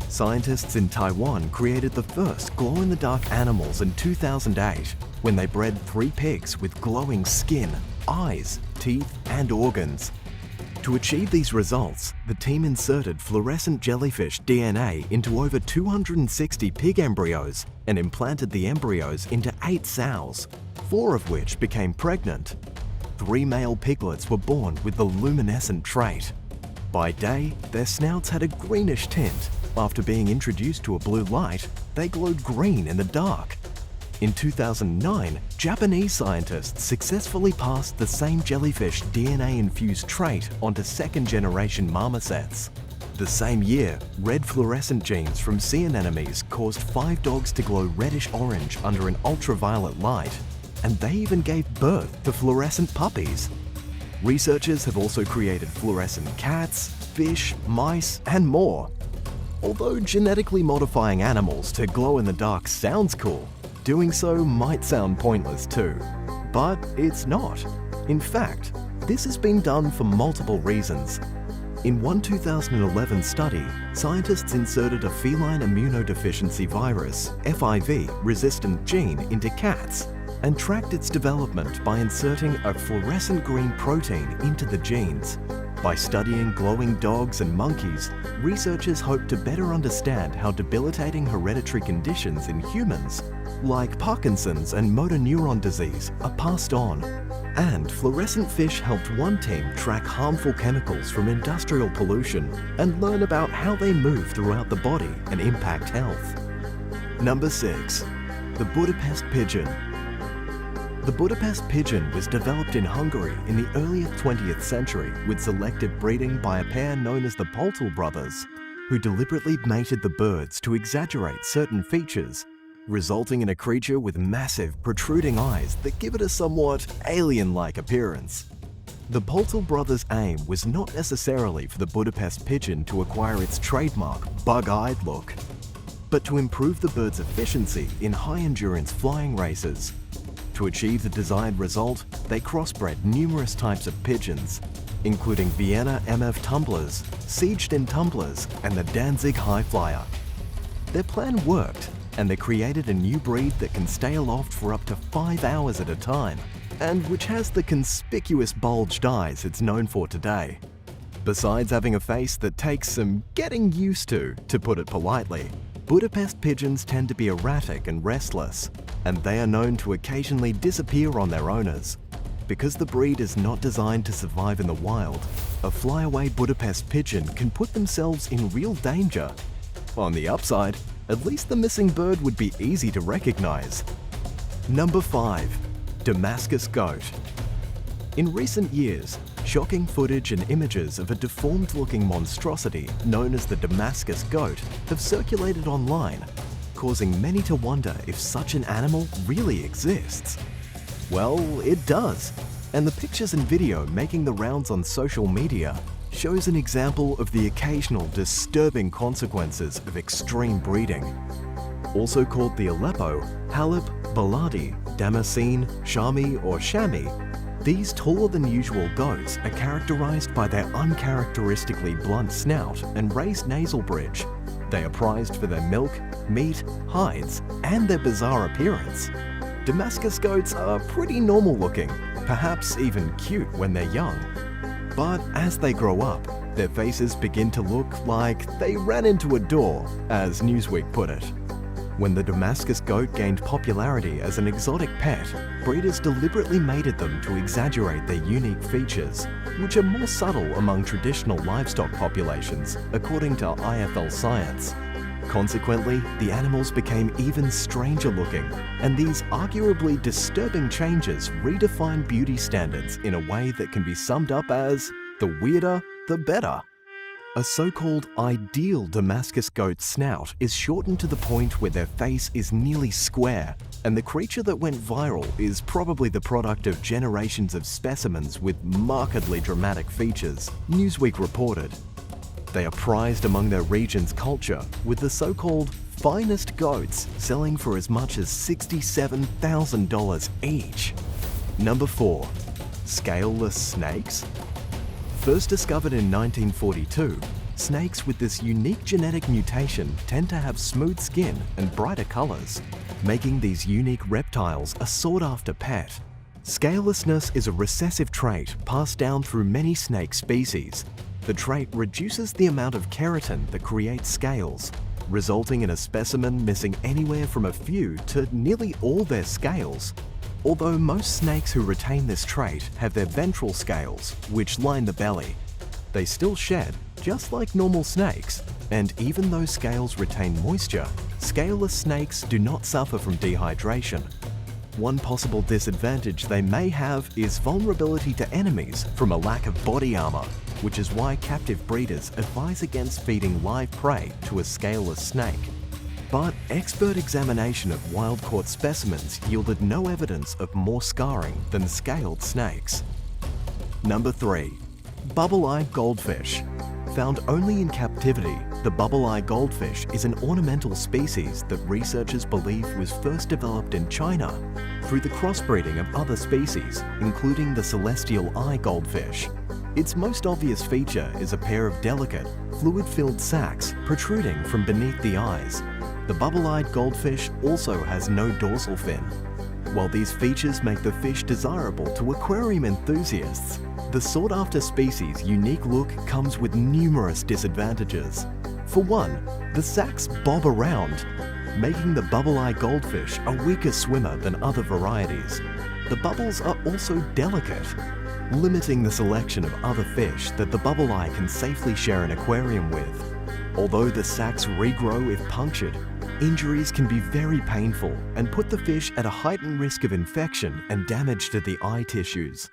Scientists in Taiwan created the first glow-in-the-dark animals in 2008 when they bred 3 pigs with glowing skin, eyes, teeth, and organs. To achieve these results, the team inserted fluorescent jellyfish DNA into over 260 pig embryos and implanted the embryos into 8 sows, 4 of which became pregnant. 3 male piglets were born with the luminescent trait. By day, their snouts had a greenish tint. After being introduced to a blue light, they glowed green in the dark. In 2009, Japanese scientists successfully passed the same jellyfish DNA-infused trait onto second-generation marmosets. The same year, red fluorescent genes from sea anemones caused 5 dogs to glow reddish-orange under an ultraviolet light, and they even gave birth to fluorescent puppies. Researchers have also created fluorescent cats, fish, mice, and more. Although genetically modifying animals to glow in the dark sounds cool, doing so might sound pointless too. But it's not. In fact, this has been done for multiple reasons. In one 2011 study, scientists inserted a feline immunodeficiency virus, FIV-resistant gene into cats and tracked its development by inserting a fluorescent green protein into the genes. By studying glowing dogs and monkeys, researchers hope to better understand how debilitating hereditary conditions in humans, like Parkinson's and motor neuron disease, are passed on. And fluorescent fish helped one team track harmful chemicals from industrial pollution and learn about how they move throughout the body and impact health. Number 6. The Budapest pigeon. The Budapest pigeon was developed in Hungary in the early 20th century with selective breeding by a pair known as the Poltel brothers, who deliberately mated the birds to exaggerate certain features, resulting in a creature with massive, protruding eyes that give it a somewhat alien-like appearance. The Poltel brothers' aim was not necessarily for the Budapest pigeon to acquire its trademark bug-eyed look, but to improve the bird's efficiency in high-endurance flying races. To achieve the desired result, they crossbred numerous types of pigeons, including Vienna MF tumblers, Siegeden tumblers, and the Danzig high flyer. Their plan worked, and they created a new breed that can stay aloft for up to 5 hours at a time, and which has the conspicuous bulged eyes it's known for today. Besides having a face that takes some getting used to put it politely, Budapest pigeons tend to be erratic and restless, and they are known to occasionally disappear on their owners. Because the breed is not designed to survive in the wild, a flyaway Budapest pigeon can put themselves in real danger. On the upside, at least the missing bird would be easy to recognize. Number 5. Damascus goat. In recent years, shocking footage and images of a deformed-looking monstrosity known as the Damascus goat have circulated online, causing many to wonder if such an animal really exists. Well, it does, and the pictures and video making the rounds on social media shows an example of the occasional disturbing consequences of extreme breeding. Also called the Aleppo, Halep, Baladi, Damascene, Shami or Shami, these taller than usual goats are characterized by their uncharacteristically blunt snout and raised nasal bridge. They are prized for their milk, meat, hides, and their bizarre appearance. Damascus goats are pretty normal looking, perhaps even cute when they're young. But as they grow up, their faces begin to look like they ran into a door, as Newsweek put it. When the Damascus goat gained popularity as an exotic pet, breeders deliberately mated them to exaggerate their unique features, which are more subtle among traditional livestock populations, according to IFL Science. Consequently, the animals became even stranger looking, and these arguably disturbing changes redefine beauty standards in a way that can be summed up as the weirder, the better. A so-called ideal Damascus goat snout is shortened to the point where their face is nearly square, and the creature that went viral is probably the product of generations of specimens with markedly dramatic features, Newsweek reported. They are prized among their region's culture, with the so-called finest goats selling for as much as $67,000 each. Number 4. Scaleless snakes. First discovered in 1942, snakes with this unique genetic mutation tend to have smooth skin and brighter colors, making these unique reptiles a sought-after pet. Scalelessness is a recessive trait passed down through many snake species. The trait reduces the amount of keratin that creates scales, resulting in a specimen missing anywhere from a few to nearly all their scales. Although most snakes who retain this trait have their ventral scales, which line the belly. They still shed, just like normal snakes, and even though scales retain moisture, scaleless snakes do not suffer from dehydration. One possible disadvantage they may have is vulnerability to enemies from a lack of body armor, which is why captive breeders advise against feeding live prey to a scaleless snake. But expert examination of wild-caught specimens yielded no evidence of more scarring than scaled snakes. Number 3. Bubble-eyed goldfish. Found only in captivity, the bubble-eyed goldfish is an ornamental species that researchers believe was first developed in China through the crossbreeding of other species, including the celestial eye goldfish. Its most obvious feature is a pair of delicate, fluid-filled sacs protruding from beneath the eyes. The bubble-eyed goldfish also has no dorsal fin. While these features make the fish desirable to aquarium enthusiasts, the sought-after species' unique look comes with numerous disadvantages. For one, the sacs bob around, making the bubble-eyed goldfish a weaker swimmer than other varieties. The bubbles are also delicate, limiting the selection of other fish that the bubble-eye can safely share an aquarium with. Although the sacs regrow if punctured, injuries can be very painful and put the fish at a heightened risk of infection and damage to the eye tissues.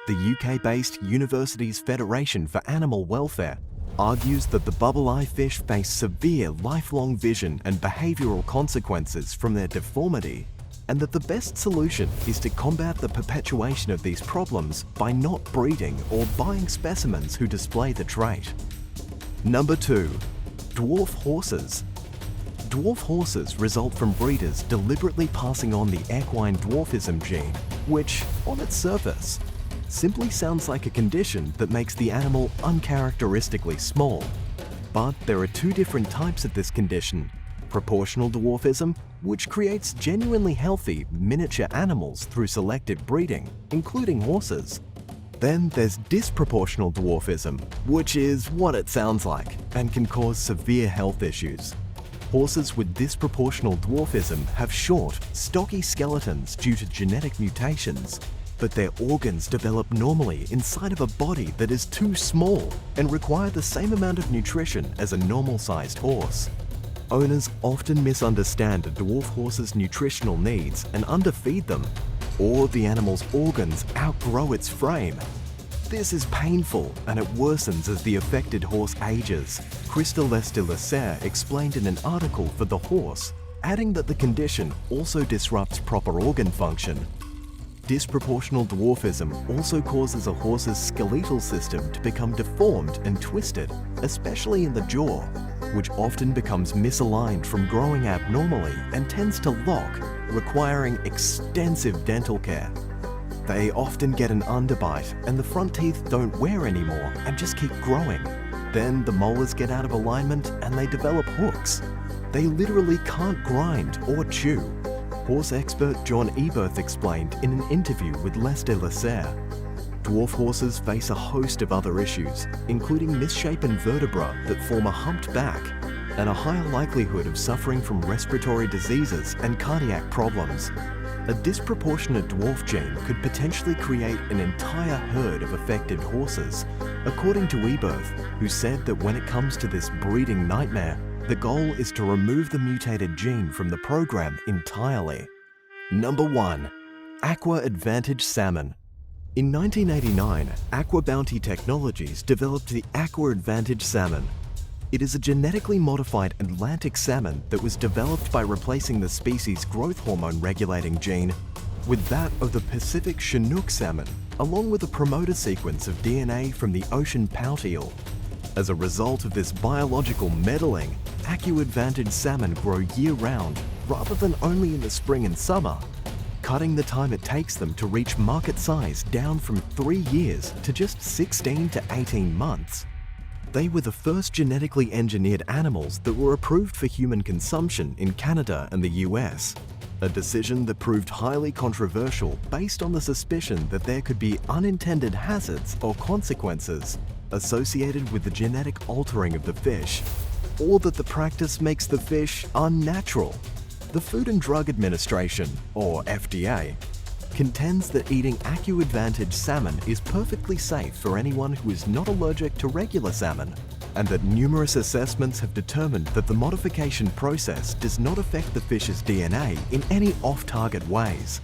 The UK-based Universities Federation for Animal Welfare argues that the bubble-eye fish face severe lifelong vision and behavioural consequences from their deformity, and that the best solution is to combat the perpetuation of these problems by not breeding or buying specimens who display the trait. Number 2. Dwarf horses. Dwarf horses result from breeders deliberately passing on the equine dwarfism gene, which, on its surface, simply sounds like a condition that makes the animal uncharacteristically small. But there are two different types of this condition: proportional dwarfism, which creates genuinely healthy, miniature animals through selective breeding, including horses. Then there's disproportional dwarfism, which is what it sounds like, and can cause severe health issues. Horses with disproportional dwarfism have short, stocky skeletons due to genetic mutations. but their organs develop normally inside of a body that is too small and require the same amount of nutrition as a normal-sized horse. Owners often misunderstand a dwarf horse's nutritional needs and underfeed them, or the animal's organs outgrow its frame. This is painful and it worsens as the affected horse ages, Christelle de Lasserre explained in an article for The Horse, adding that the condition also disrupts proper organ function. Disproportional dwarfism also causes a horse's skeletal system to become deformed and twisted, especially in the jaw, which often becomes misaligned from growing abnormally and tends to lock, requiring extensive dental care. They often get an underbite and the front teeth don't wear anymore and just keep growing. Then the molars get out of alignment and they develop hooks. They literally can't grind or chew. Horse expert John Eberth explained in an interview with Les de Lasserre. Dwarf horses face a host of other issues, including misshapen vertebrae that form a humped back, and a higher likelihood of suffering from respiratory diseases and cardiac problems. A disproportionate dwarf gene could potentially create an entire herd of affected horses, according to Eberth, who said that when it comes to this breeding nightmare, the goal is to remove the mutated gene from the program entirely. Number 1. AquaAdvantage salmon. In 1989, AquaBounty Technologies developed the AquaAdvantage salmon. It is a genetically modified Atlantic salmon that was developed by replacing the species' growth hormone regulating gene with that of the Pacific Chinook salmon, along with a promoter sequence of DNA from the ocean pout eel. As a result of this biological meddling, AquaAdvantage salmon grow year-round rather than only in the spring and summer, cutting the time it takes them to reach market size down from 3 years to just 16 to 18 months. They were the first genetically engineered animals that were approved for human consumption in Canada and the US, a decision that proved highly controversial based on the suspicion that there could be unintended hazards or consequences associated with the genetic altering of the fish, or that the practice makes the fish unnatural. The Food and Drug Administration, or FDA, contends that eating AquaAdvantage salmon is perfectly safe for anyone who is not allergic to regular salmon, and that numerous assessments have determined that the modification process does not affect the fish's DNA in any off-target ways.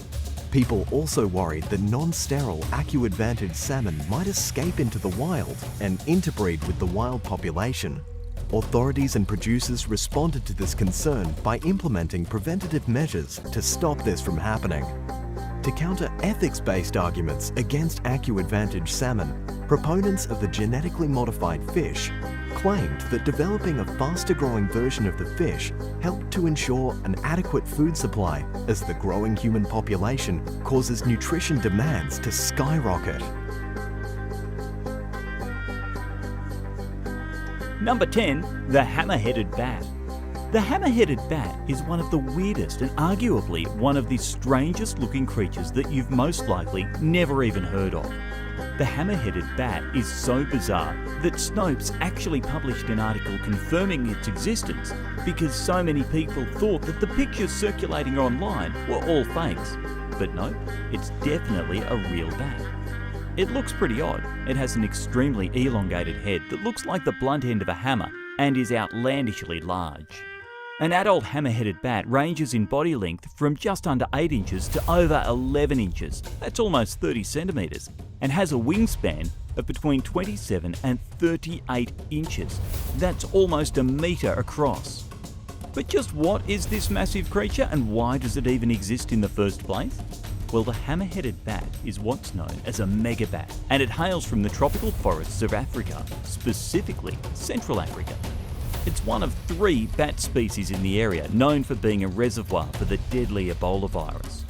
People also worried that non-sterile AquaAdvantage salmon might escape into the wild and interbreed with the wild population. Authorities and producers responded to this concern by implementing preventative measures to stop this from happening. To counter ethics-based arguments against AquaAdvantage salmon, proponents of the genetically modified fish claimed that developing a faster-growing version of the fish helped to ensure an adequate food supply as the growing human population causes nutrition demands to skyrocket. Number 10. The Hammerheaded bat. The hammerheaded bat is one of the weirdest and arguably one of the strangest looking creatures that you've most likely never even heard of. The hammerheaded bat is so bizarre that Snopes actually published an article confirming its existence because so many people thought that the pictures circulating online were all fakes. But no, it's definitely a real bat. It looks pretty odd. It has an extremely elongated head that looks like the blunt end of a hammer and is outlandishly large. An adult hammerheaded bat ranges in body length from just under 8 inches to over 11 inches, that's almost 30 centimetres, and has a wingspan of between 27 and 38 inches. That's almost a metre across. But just what is this massive creature and why does it even exist in the first place? Well, the hammerheaded bat is what's known as a megabat, and it hails from the tropical forests of Africa, specifically Central Africa. It's one of 3 bat species in the area known for being a reservoir for the deadly Ebola virus.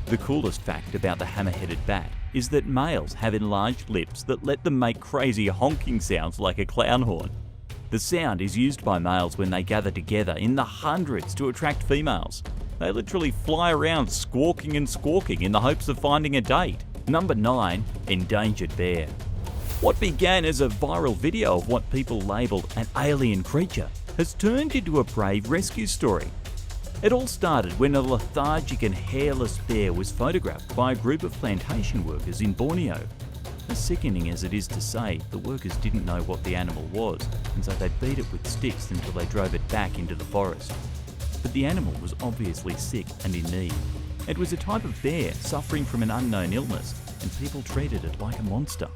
The coolest fact about the hammerheaded bat is that males have enlarged lips that let them make crazy honking sounds like a clown horn. The sound is used by males when they gather together in the hundreds to attract females. They literally fly around squawking and squawking in the hopes of finding a date. Number 9. Endangered bear. What began as a viral video of what people labelled an alien creature has turned into a brave rescue story. It all started when a lethargic and hairless bear was photographed by a group of plantation workers in Borneo. As sickening as it is to say, the workers didn't know what the animal was, and so they beat it with sticks until they drove it back into the forest. But the animal was obviously sick and in need. It was a type of bear suffering from an unknown illness, and people treated it like a monster.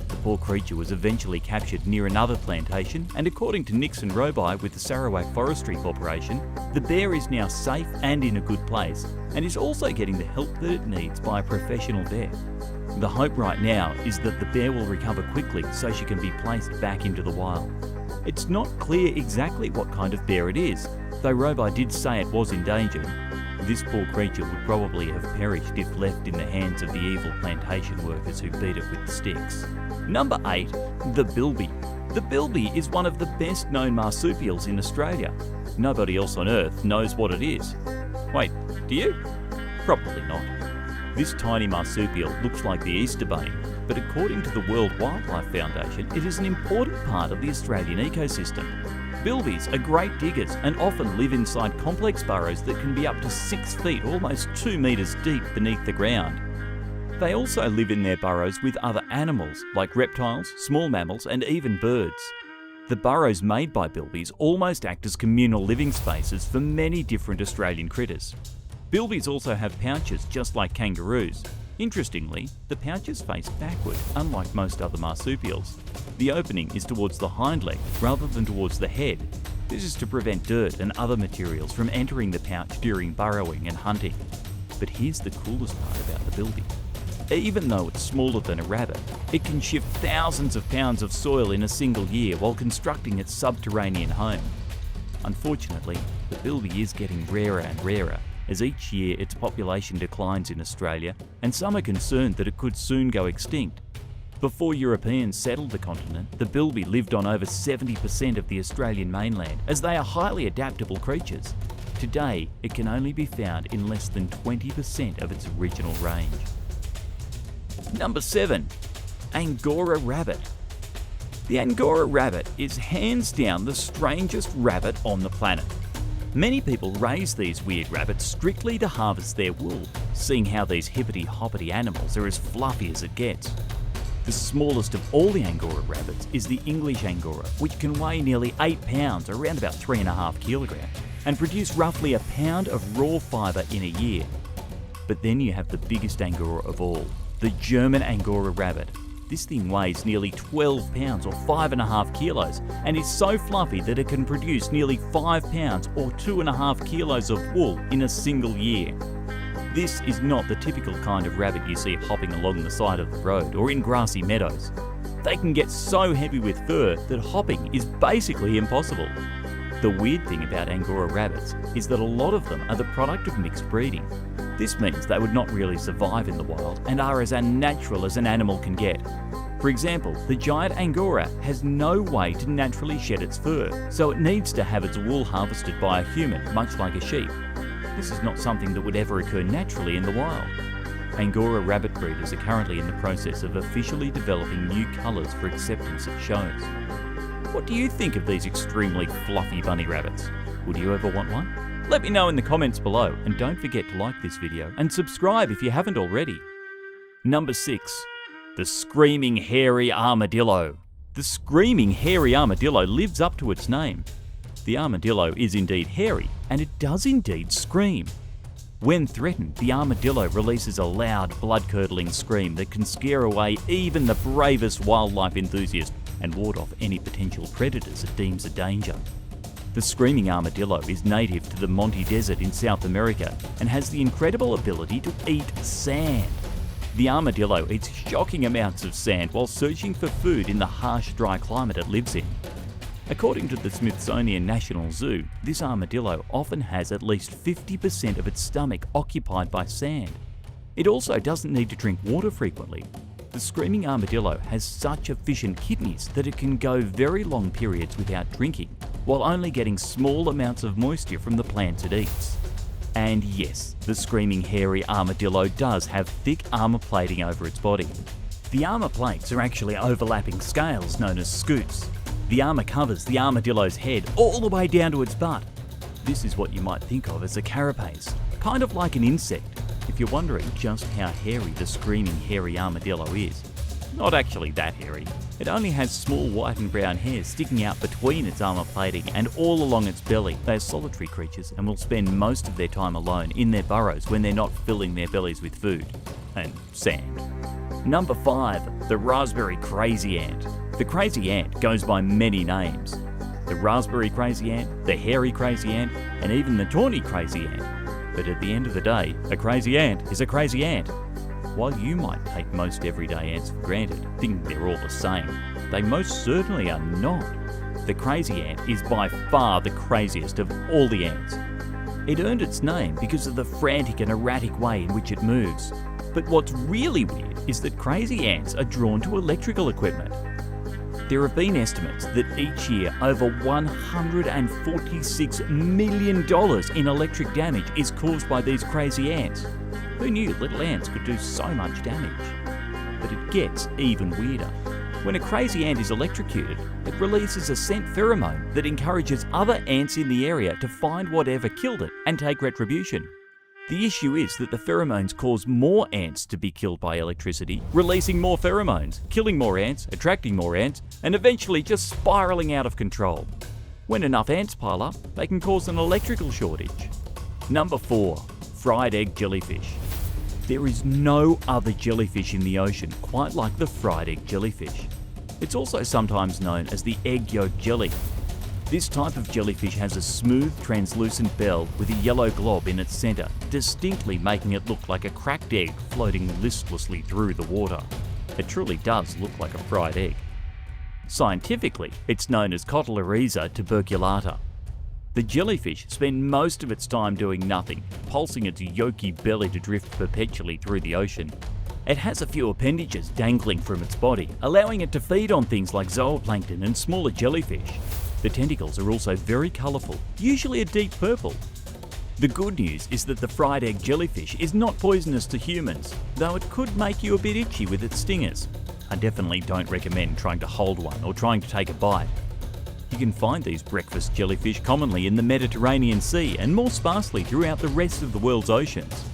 The poor creature was eventually captured near another plantation, and according to Nixon Roby with the Sarawak Forestry Corporation, the bear is now safe and in a good place, and is also getting the help that it needs by a professional vet. The hope right now is that the bear will recover quickly so she can be placed back into the wild. It's not clear exactly what kind of bear it is, though Roby did say it was endangered. This poor creature would probably have perished if left in the hands of the evil plantation workers who beat it with sticks. Number 8. The Bilby. The Bilby is one of the best known marsupials in Australia. Nobody else on Earth knows what it is. Wait, do you? Probably not. This tiny marsupial looks like the Easter Bunny, but according to the World Wildlife Foundation, it is an important part of the Australian ecosystem. Bilbies are great diggers and often live inside complex burrows that can be up to 6 feet, almost 2 metres deep beneath the ground. They also live in their burrows with other animals, like reptiles, small mammals and even birds. The burrows made by bilbies almost act as communal living spaces for many different Australian critters. Bilbies also have pouches just like kangaroos. Interestingly, the pouches face backward, unlike most other marsupials. The opening is towards the hind leg rather than towards the head. This is to prevent dirt and other materials from entering the pouch during burrowing and hunting. But here's the coolest part about the bilby. Even though it's smaller than a rabbit, it can shift thousands of pounds of soil in a single year while constructing its subterranean home. Unfortunately, the bilby is getting rarer and rarer, as each year its population declines in Australia, and some are concerned that it could soon go extinct. Before Europeans settled the continent, the bilby lived on over 70% of the Australian mainland, as they are highly adaptable creatures. Today, it can only be found in less than 20% of its original range. Number 7. Angora rabbit. The Angora rabbit is hands down the strangest rabbit on the planet. Many people raise these weird rabbits strictly to harvest their wool, seeing how these hippity-hoppity animals are as fluffy as it gets. The smallest of all the Angora rabbits is the English Angora, which can weigh nearly 8 pounds, around about 3.5 kilograms, and produce roughly a pound of raw fibre in a year. But then you have the biggest Angora of all, the German Angora rabbit. This thing weighs nearly 12 pounds or 5.5 kilos and is so fluffy that it can produce nearly 5 pounds or 2.5 kilos of wool in a single year. This is not the typical kind of rabbit you see hopping along the side of the road or in grassy meadows. They can get so heavy with fur that hopping is basically impossible. The weird thing about Angora rabbits is that a lot of them are the product of mixed breeding. This means they would not really survive in the wild and are as unnatural as an animal can get. For example, the giant Angora has no way to naturally shed its fur, so it needs to have its wool harvested by a human, much like a sheep. This is not something that would ever occur naturally in the wild. Angora rabbit breeders are currently in the process of officially developing new colours for acceptance at shows. What do you think of these extremely fluffy bunny rabbits? Would you ever want one? Let me know in the comments below, and don't forget to like this video and subscribe if you haven't already. Number 6. The Screaming Hairy Armadillo. The Screaming Hairy Armadillo lives up to its name. The armadillo is indeed hairy, and it does indeed scream. When threatened, the armadillo releases a loud, blood-curdling scream that can scare away even the bravest wildlife enthusiast and ward off any potential predators it deems a danger. The screaming armadillo is native to the Monte Desert in South America and has the incredible ability to eat sand. The armadillo eats shocking amounts of sand while searching for food in the harsh, dry climate it lives in. According to the Smithsonian National Zoo, this armadillo often has at least 50% of its stomach occupied by sand. It also doesn't need to drink water frequently. The screaming armadillo has such efficient kidneys that it can go very long periods without drinking, while only getting small amounts of moisture from the plants it eats. And yes, the screaming hairy armadillo does have thick armour plating over its body. The armour plates are actually overlapping scales known as scutes. The armour covers the armadillo's head all the way down to its butt. This is what you might think of as a carapace, kind of like an insect, if you're wondering just how hairy the screaming hairy armadillo is. Not actually that hairy. It only has small white and brown hairs sticking out between its armour plating and all along its belly. They are solitary creatures and will spend most of their time alone in their burrows when they're not filling their bellies with food and sand. Number 5, the raspberry crazy ant. The crazy ant goes by many names. The raspberry crazy ant, the hairy crazy ant, and even the tawny crazy ant. But at the end of the day, a crazy ant is a crazy ant. While you might take most everyday ants for granted, thinking they're all the same, they most certainly are not. The crazy ant is by far the craziest of all the ants. It earned its name because of the frantic and erratic way in which it moves. But what's really weird is that crazy ants are drawn to electrical equipment. There have been estimates that each year over $146 million in electric damage is caused by these crazy ants. Who knew little ants could do so much damage? But it gets even weirder. When a crazy ant is electrocuted, it releases a scent pheromone that encourages other ants in the area to find whatever killed it and take retribution. The issue is that the pheromones cause more ants to be killed by electricity, releasing more pheromones, killing more ants, attracting more ants, and eventually just spiralling out of control. When enough ants pile up, they can cause an electrical shortage. Number 4, fried egg jellyfish. There is no other jellyfish in the ocean quite like the fried egg jellyfish. It's also sometimes known as the egg yolk jelly. This type of jellyfish has a smooth, translucent bell with a yellow glob in its centre, distinctly making it look like a cracked egg floating listlessly through the water. It truly does look like a fried egg. Scientifically, it's known as Cotyledorhiza tuberculata. The jellyfish spends most of its time doing nothing, pulsing its yolky belly to drift perpetually through the ocean. It has a few appendages dangling from its body, allowing it to feed on things like zooplankton and smaller jellyfish. The tentacles are also very colourful, usually a deep purple. The good news is that the fried egg jellyfish is not poisonous to humans, though it could make you a bit itchy with its stingers. I definitely don't recommend trying to hold one or trying to take a bite. You can find these breakfast jellyfish commonly in the Mediterranean Sea and more sparsely throughout the rest of the world's oceans.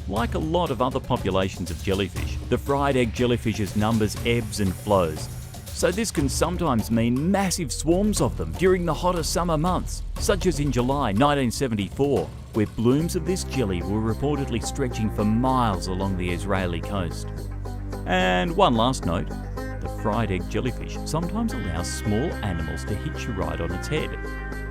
Like a lot of other populations of jellyfish, the fried egg jellyfish's numbers ebbs and flows. So this can sometimes mean massive swarms of them during the hotter summer months, such as in July 1974, where blooms of this jelly were reportedly stretching for miles along the Israeli coast. And one last note, the fried egg jellyfish sometimes allows small animals to hitch a ride on its head.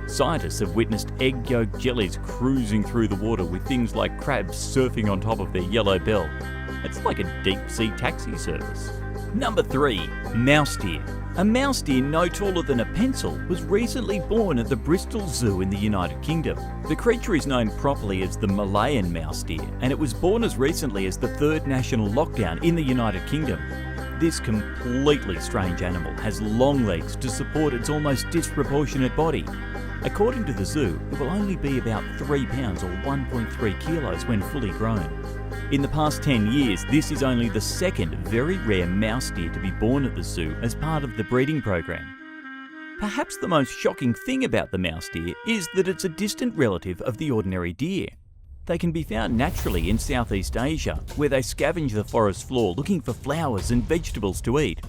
Scientists have witnessed egg yolk jellies cruising through the water with things like crabs surfing on top of their yellow bell. It's like a deep sea taxi service. Number 3, mouse deer. A mouse deer no taller than a pencil was recently born at the Bristol Zoo in the United Kingdom. The creature is known properly as the Malayan mouse deer, and it was born as recently as the 3rd national lockdown in the United Kingdom. This completely strange animal has long legs to support its almost disproportionate body. According to the zoo, it will only be about 3 pounds or 1.3 kilos when fully grown. In the past 10 years, this is only the 2nd very rare mouse deer to be born at the zoo as part of the breeding program. Perhaps the most shocking thing about the mouse deer is that it's a distant relative of the ordinary deer. They can be found naturally in Southeast Asia, where they scavenge the forest floor looking for flowers and vegetables to eat.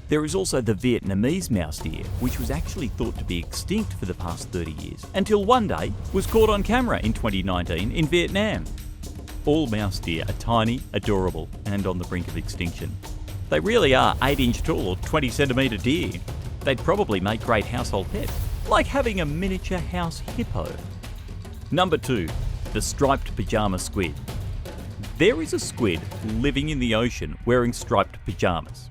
There is also the Vietnamese mouse deer, which was actually thought to be extinct for the past 30 years, until one day was caught on camera in 2019 in Vietnam. All mouse deer are tiny, adorable, and on the brink of extinction. They really are 8-inch tall or 20-centimetre deer. They'd probably make great household pets, like having a miniature house hippo. Number 2, the striped pyjama squid. There is a squid living in the ocean wearing striped pyjamas.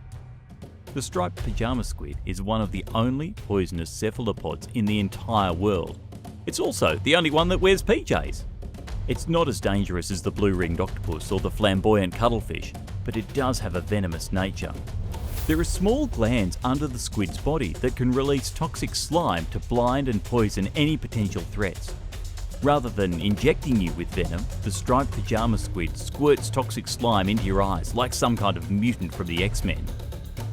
The striped pyjama squid is one of the only poisonous cephalopods in the entire world. It's also the only one that wears PJs. It's not as dangerous as the blue-ringed octopus or the flamboyant cuttlefish, but it does have a venomous nature. There are small glands under the squid's body that can release toxic slime to blind and poison any potential threats. Rather than injecting you with venom, the striped pyjama squid squirts toxic slime into your eyes like some kind of mutant from the X-Men.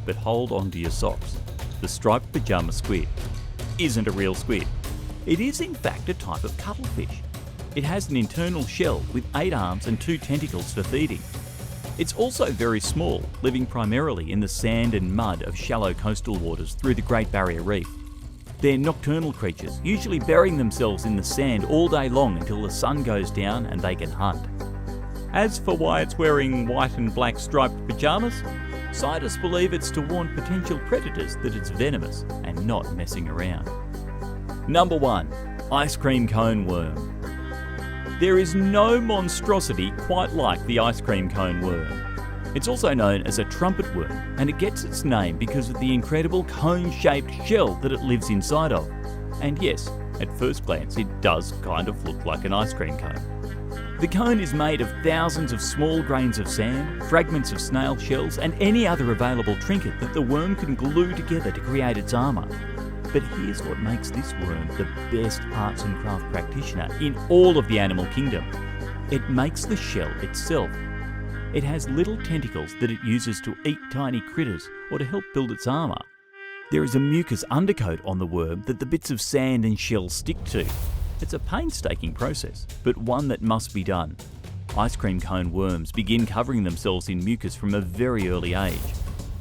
But hold on to your socks. The striped pyjama squid isn't a real squid. It is in fact a type of cuttlefish. It has an internal shell with 8 arms and 2 tentacles for feeding. It's also very small, living primarily in the sand and mud of shallow coastal waters through the Great Barrier Reef. They're nocturnal creatures, usually burying themselves in the sand all day long until the sun goes down and they can hunt. As for why it's wearing white and black striped pyjamas, scientists believe it's to warn potential predators that it's venomous and not messing around. Number 1. Ice cream cone worm. There is no monstrosity quite like the ice cream cone worm. It's also known as a trumpet worm, and it gets its name because of the incredible cone-shaped shell that it lives inside of. And yes, at first glance it does kind of look like an ice cream cone. The cone is made of thousands of small grains of sand, fragments of snail shells, and any other available trinket that the worm can glue together to create its armour. But here's what makes this worm the best arts and craft practitioner in all of the animal kingdom. It makes the shell itself. It has little tentacles that it uses to eat tiny critters or to help build its armour. There is a mucus undercoat on the worm that the bits of sand and shell stick to. It's a painstaking process, but one that must be done. Ice cream cone worms begin covering themselves in mucus from a very early age.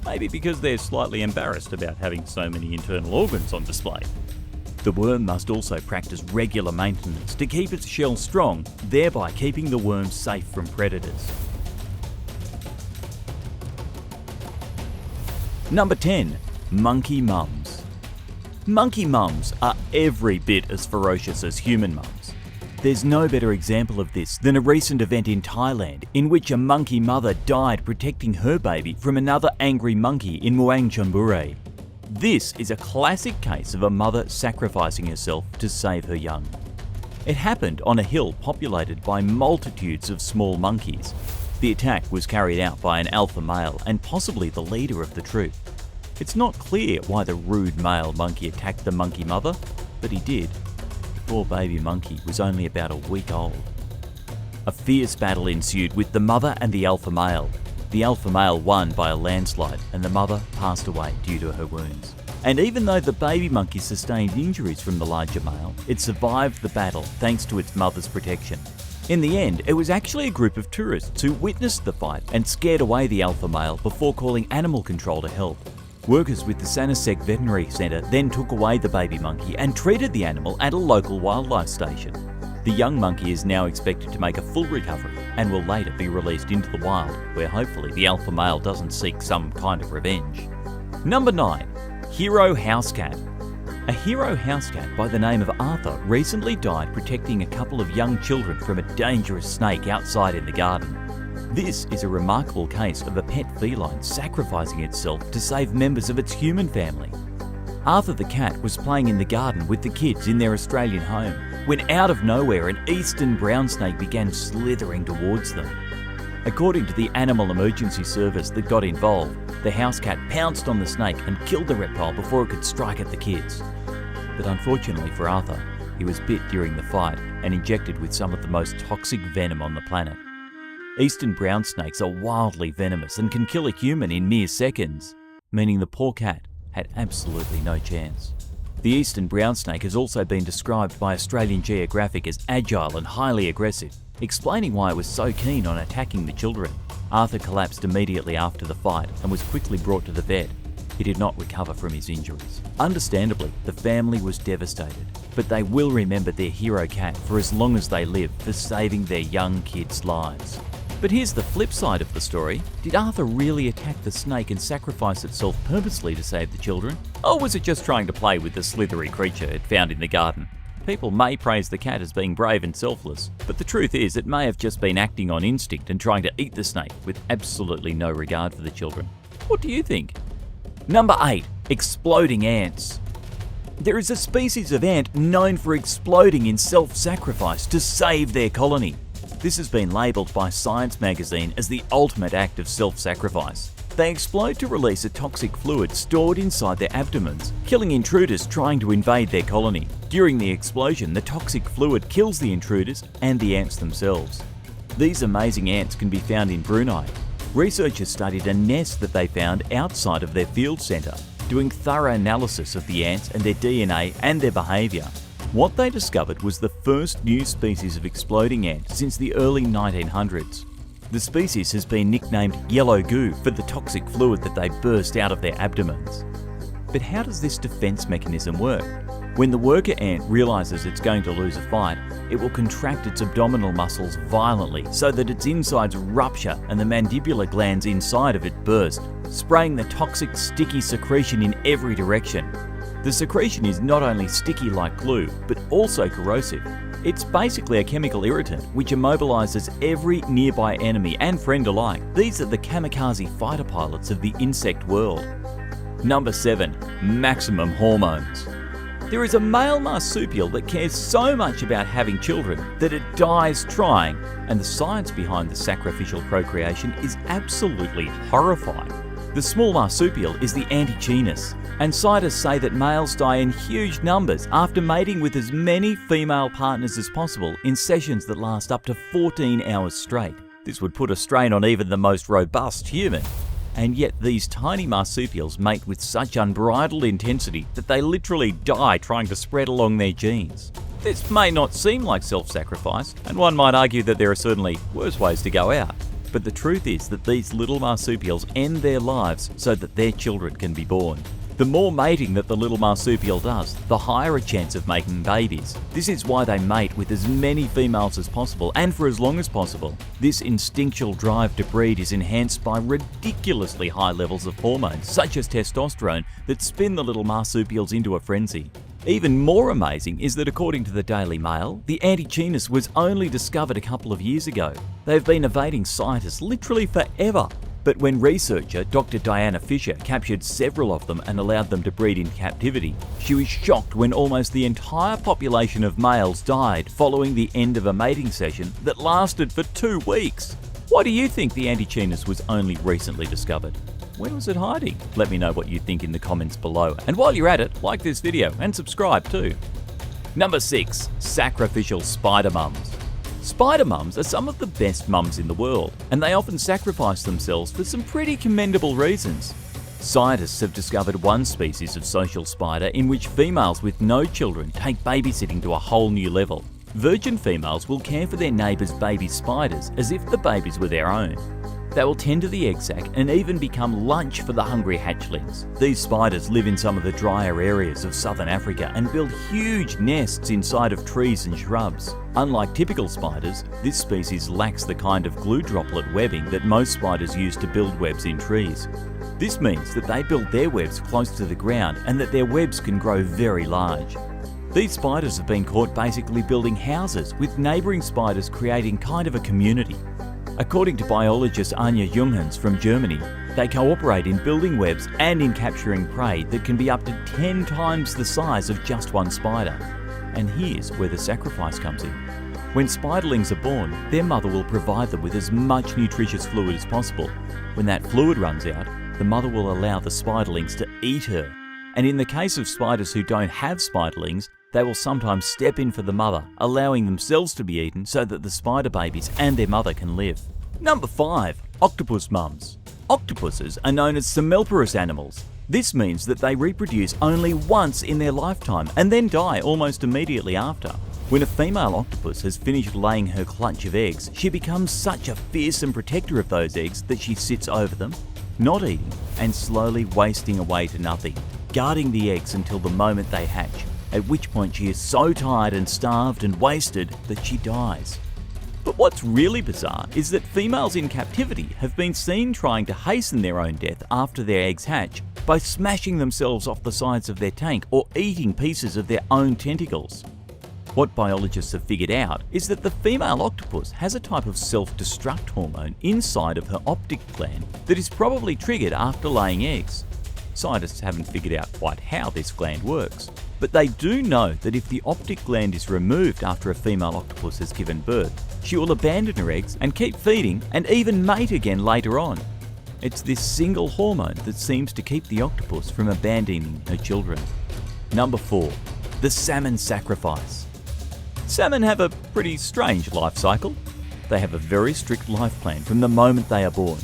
Maybe because they're slightly embarrassed about having so many internal organs on display. The worm must also practice regular maintenance to keep its shell strong, thereby keeping the worm safe from predators. Number 10. Monkey mums. Monkey mums are every bit as ferocious as human mums. There's no better example of this than a recent event in Thailand in which a monkey mother died protecting her baby from another angry monkey in Muang Chonburi. This is a classic case of a mother sacrificing herself to save her young. It happened on a hill populated by multitudes of small monkeys. The attack was carried out by an alpha male and possibly the leader of the troop. It's not clear why the rude male monkey attacked the monkey mother, but he did. The poor baby monkey was only about a week old. A fierce battle ensued with the mother and the alpha male. The alpha male won by a landslide and the mother passed away due to her wounds. And even though the baby monkey sustained injuries from the larger male, it survived the battle thanks to its mother's protection. In the end, it was actually a group of tourists who witnessed the fight and scared away the alpha male before calling animal control to help. Workers with the Sanisek Veterinary Centre then took away the baby monkey and treated the animal at a local wildlife station. The young monkey is now expected to make a full recovery and will later be released into the wild, where hopefully the alpha male doesn't seek some kind of revenge. Number 9. Hero House Cat. A hero house cat by the name of Arthur recently died protecting a couple of young children from a dangerous snake outside in the garden. This is a remarkable case of a pet feline sacrificing itself to save members of its human family. Arthur the cat was playing in the garden with the kids in their Australian home when out of nowhere an eastern brown snake began slithering towards them. According to the Animal Emergency Service that got involved, the house cat pounced on the snake and killed the reptile before it could strike at the kids. But unfortunately for Arthur, he was bit during the fight and injected with some of the most toxic venom on the planet. Eastern brown snakes are wildly venomous and can kill a human in mere seconds, meaning the poor cat had absolutely no chance. The eastern brown snake has also been described by Australian Geographic as agile and highly aggressive, explaining why it was so keen on attacking the children. Arthur collapsed immediately after the fight and was quickly brought to the vet. He did not recover from his injuries. Understandably, the family was devastated, but they will remember their hero cat for as long as they live for saving their young kids' lives. But here's the flip side of the story. Did Arthur really attack the snake and sacrifice itself purposely to save the children? Or was it just trying to play with the slithery creature it found in the garden? People may praise the cat as being brave and selfless, but the truth is it may have just been acting on instinct and trying to eat the snake with absolutely no regard for the children. What do you think? Number 8. Exploding ants. There is a species of ant known for exploding in self-sacrifice to save their colony. This has been labelled by Science magazine as the ultimate act of self-sacrifice. They explode to release a toxic fluid stored inside their abdomens, killing intruders trying to invade their colony. During the explosion, the toxic fluid kills the intruders and the ants themselves. These amazing ants can be found in Brunei. Researchers studied a nest that they found outside of their field centre, doing thorough analysis of the ants and their DNA and their behaviour. What they discovered was the first new species of exploding ant since the early 1900s. The species has been nicknamed yellow goo for the toxic fluid that they burst out of their abdomens. But how does this defense mechanism work? When the worker ant realizes it's going to lose a fight, it will contract its abdominal muscles violently so that its insides rupture and the mandibular glands inside of it burst, spraying the toxic, sticky secretion in every direction. The secretion is not only sticky like glue, but also corrosive. It's basically a chemical irritant which immobilizes every nearby enemy and friend alike. These are the kamikaze fighter pilots of the insect world. Number 7. Maximum hormones. There is a male marsupial that cares so much about having children that it dies trying, and the science behind the sacrificial procreation is absolutely horrifying. The small marsupial is the Antichinus, and scientists say that males die in huge numbers after mating with as many female partners as possible in sessions that last up to 14 hours straight. This would put a strain on even the most robust human. And yet these tiny marsupials mate with such unbridled intensity that they literally die trying to spread along their genes. This may not seem like self-sacrifice, and one might argue that there are certainly worse ways to go out. But the truth is that these little marsupials end their lives so that their children can be born. The more mating that the little marsupial does, the higher a chance of making babies. This is why they mate with as many females as possible and for as long as possible. This instinctual drive to breed is enhanced by ridiculously high levels of hormones, such as testosterone, that spin the little marsupials into a frenzy. Even more amazing is that according to the Daily Mail, the Antichinus was only discovered a couple of years ago. They've been evading scientists literally forever. But when researcher Dr. Diana Fisher captured several of them and allowed them to breed in captivity, she was shocked when almost the entire population of males died following the end of a mating session that lasted for 2 weeks. Why do you think the Antichinus was only recently discovered? Where was it hiding? Let me know what you think in the comments below. And while you're at it, like this video and subscribe too. Number 6. Sacrificial spider mums. Spider mums are some of the best mums in the world, and they often sacrifice themselves for some pretty commendable reasons. Scientists have discovered one species of social spider in which females with no children take babysitting to a whole new level. Virgin females will care for their neighbours' baby spiders as if the babies were their own. They will tend to the egg sac and even become lunch for the hungry hatchlings. These spiders live in some of the drier areas of southern Africa and build huge nests inside of trees and shrubs. Unlike typical spiders, this species lacks the kind of glue droplet webbing that most spiders use to build webs in trees. This means that they build their webs close to the ground and that their webs can grow very large. These spiders have been caught basically building houses, with neighbouring spiders creating kind of a community. According to biologist Anja Junghans from Germany, they cooperate in building webs and in capturing prey that can be up to 10 times the size of just one spider. And here's where the sacrifice comes in. When spiderlings are born, their mother will provide them with as much nutritious fluid as possible. When that fluid runs out, the mother will allow the spiderlings to eat her. And in the case of spiders who don't have spiderlings, they will sometimes step in for the mother, allowing themselves to be eaten so that the spider babies and their mother can live. Number 5. Octopus mums. Octopuses are known as semmelporous animals. This means that they reproduce only once in their lifetime and then die almost immediately after. When a female octopus has finished laying her clutch of eggs, she becomes such a fearsome protector of those eggs that she sits over them, not eating, and slowly wasting away to nothing, guarding the eggs until the moment they hatch, at which point she is so tired and starved and wasted that she dies. But what's really bizarre is that females in captivity have been seen trying to hasten their own death after their eggs hatch by smashing themselves off the sides of their tank or eating pieces of their own tentacles. What biologists have figured out is that the female octopus has a type of self-destruct hormone inside of her optic gland that is probably triggered after laying eggs. Scientists haven't figured out quite how this gland works, but they do know that if the optic gland is removed after a female octopus has given birth, she will abandon her eggs and keep feeding and even mate again later on. It's this single hormone that seems to keep the octopus from abandoning her children. Number 4. The salmon sacrifice. Salmon have a pretty strange life cycle. They have a very strict life plan from the moment they are born.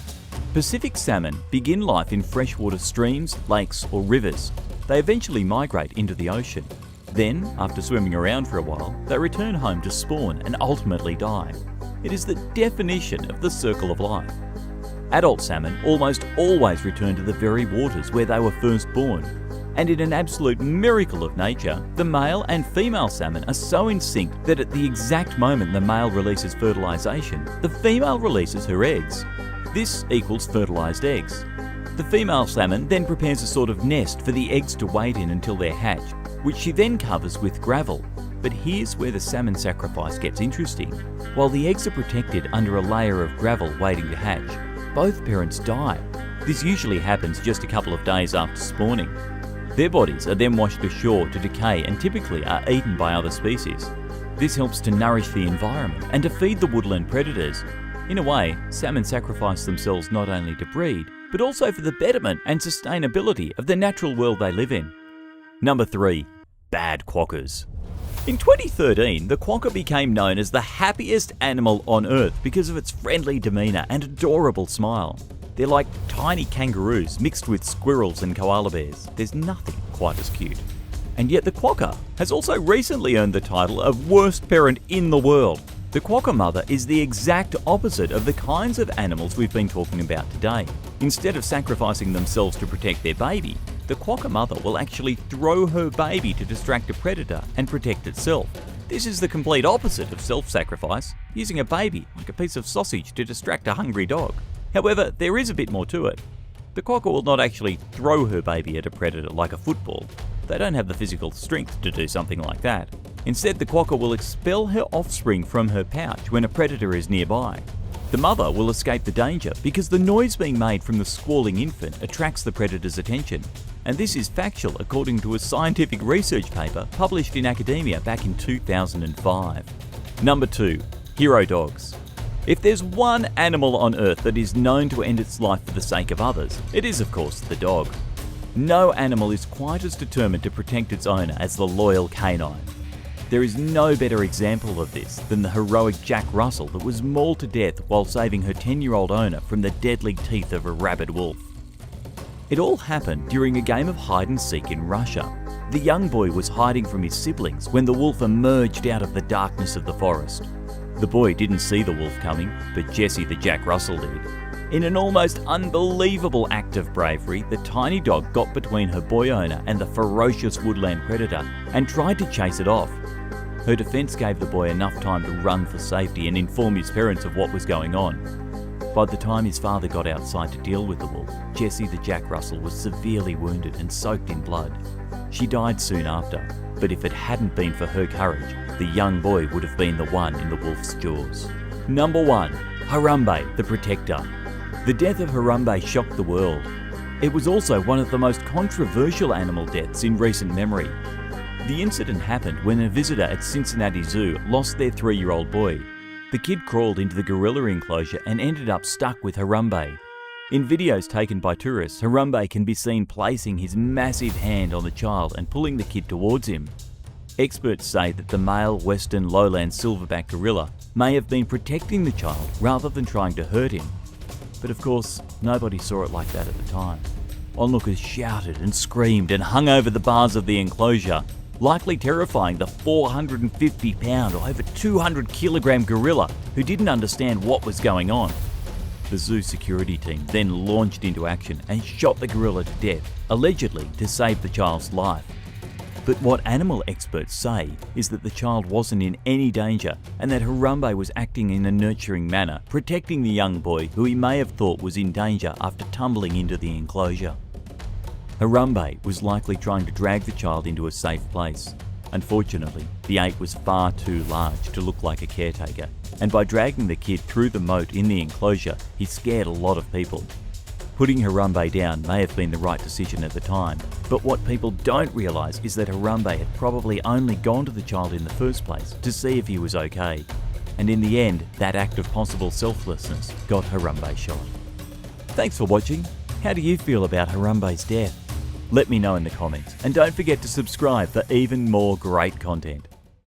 Pacific salmon begin life in freshwater streams, lakes or rivers. They eventually migrate into the ocean. Then, after swimming around for a while, they return home to spawn and ultimately die. It is the definition of the circle of life. Adult salmon almost always return to the very waters where they were first born. And in an absolute miracle of nature, the male and female salmon are so in sync that at the exact moment the male releases fertilisation, the female releases her eggs. This equals fertilised eggs. The female salmon then prepares a sort of nest for the eggs to wait in until they're hatched, which she then covers with gravel. But here's where the salmon sacrifice gets interesting. While the eggs are protected under a layer of gravel waiting to hatch, both parents die. This usually happens just a couple of days after spawning. Their bodies are then washed ashore to decay and typically are eaten by other species. This helps to nourish the environment and to feed the woodland predators. In a way, salmon sacrifice themselves not only to breed, but also for the betterment and sustainability of the natural world they live in. Number 3. Bad quokkas. In 2013, the quokka became known as the happiest animal on Earth because of its friendly demeanour and adorable smile. They're like tiny kangaroos mixed with squirrels and koala bears. There's nothing quite as cute. And yet the quokka has also recently earned the title of worst parent in the world. The quokka mother is the exact opposite of the kinds of animals we've been talking about today. Instead of sacrificing themselves to protect their baby, the quokka mother will actually throw her baby to distract a predator and protect itself. This is the complete opposite of self-sacrifice, using a baby like a piece of sausage to distract a hungry dog. However, there is a bit more to it. The quokka will not actually throw her baby at a predator like a football. They don't have the physical strength to do something like that. Instead, the quokka will expel her offspring from her pouch when a predator is nearby. The mother will escape the danger because the noise being made from the squalling infant attracts the predator's attention. And this is factual according to a scientific research paper published in academia back in 2005. Number 2. Hero dogs. If there's one animal on Earth that is known to end its life for the sake of others, it is of course the dog. No animal is quite as determined to protect its owner as the loyal canine. There is no better example of this than the heroic Jack Russell that was mauled to death while saving her 10-year-old owner from the deadly teeth of a rabid wolf. It all happened during a game of hide and seek in Russia. The young boy was hiding from his siblings when the wolf emerged out of the darkness of the forest. The boy didn't see the wolf coming, but Jessie the Jack Russell did. In an almost unbelievable act of bravery, the tiny dog got between her boy owner and the ferocious woodland predator and tried to chase it off. Her defence gave the boy enough time to run for safety and inform his parents of what was going on. By the time his father got outside to deal with the wolf, Jessie the Jack Russell was severely wounded and soaked in blood. She died soon after, but if it hadn't been for her courage, the young boy would have been the one in the wolf's jaws. Number 1. Harambe, the Protector. The death of Harambe shocked the world. It was also one of the most controversial animal deaths in recent memory. The incident happened when a visitor at Cincinnati Zoo lost their 3-year-old boy. The kid crawled into the gorilla enclosure and ended up stuck with Harambe. In videos taken by tourists, Harambe can be seen placing his massive hand on the child and pulling the kid towards him. Experts say that the male western lowland silverback gorilla may have been protecting the child rather than trying to hurt him. But of course, nobody saw it like that at the time. Onlookers shouted and screamed and hung over the bars of the enclosure, likely terrifying the 450-pound or over 200-kilogram gorilla who didn't understand what was going on. The zoo security team then launched into action and shot the gorilla to death, allegedly to save the child's life. But what animal experts say is that the child wasn't in any danger and that Harambe was acting in a nurturing manner, protecting the young boy who he may have thought was in danger after tumbling into the enclosure. Harambe was likely trying to drag the child into a safe place. Unfortunately, the ape was far too large to look like a caretaker, and by dragging the kid through the moat in the enclosure, he scared a lot of people. Putting Harambe down may have been the right decision at the time, but what people don't realise is that Harambe had probably only gone to the child in the first place to see if he was okay. And in the end, that act of possible selflessness got Harambe shot. Thanks for watching. How do you feel about Harambe's death? Let me know in the comments, and don't forget to subscribe for even more great content.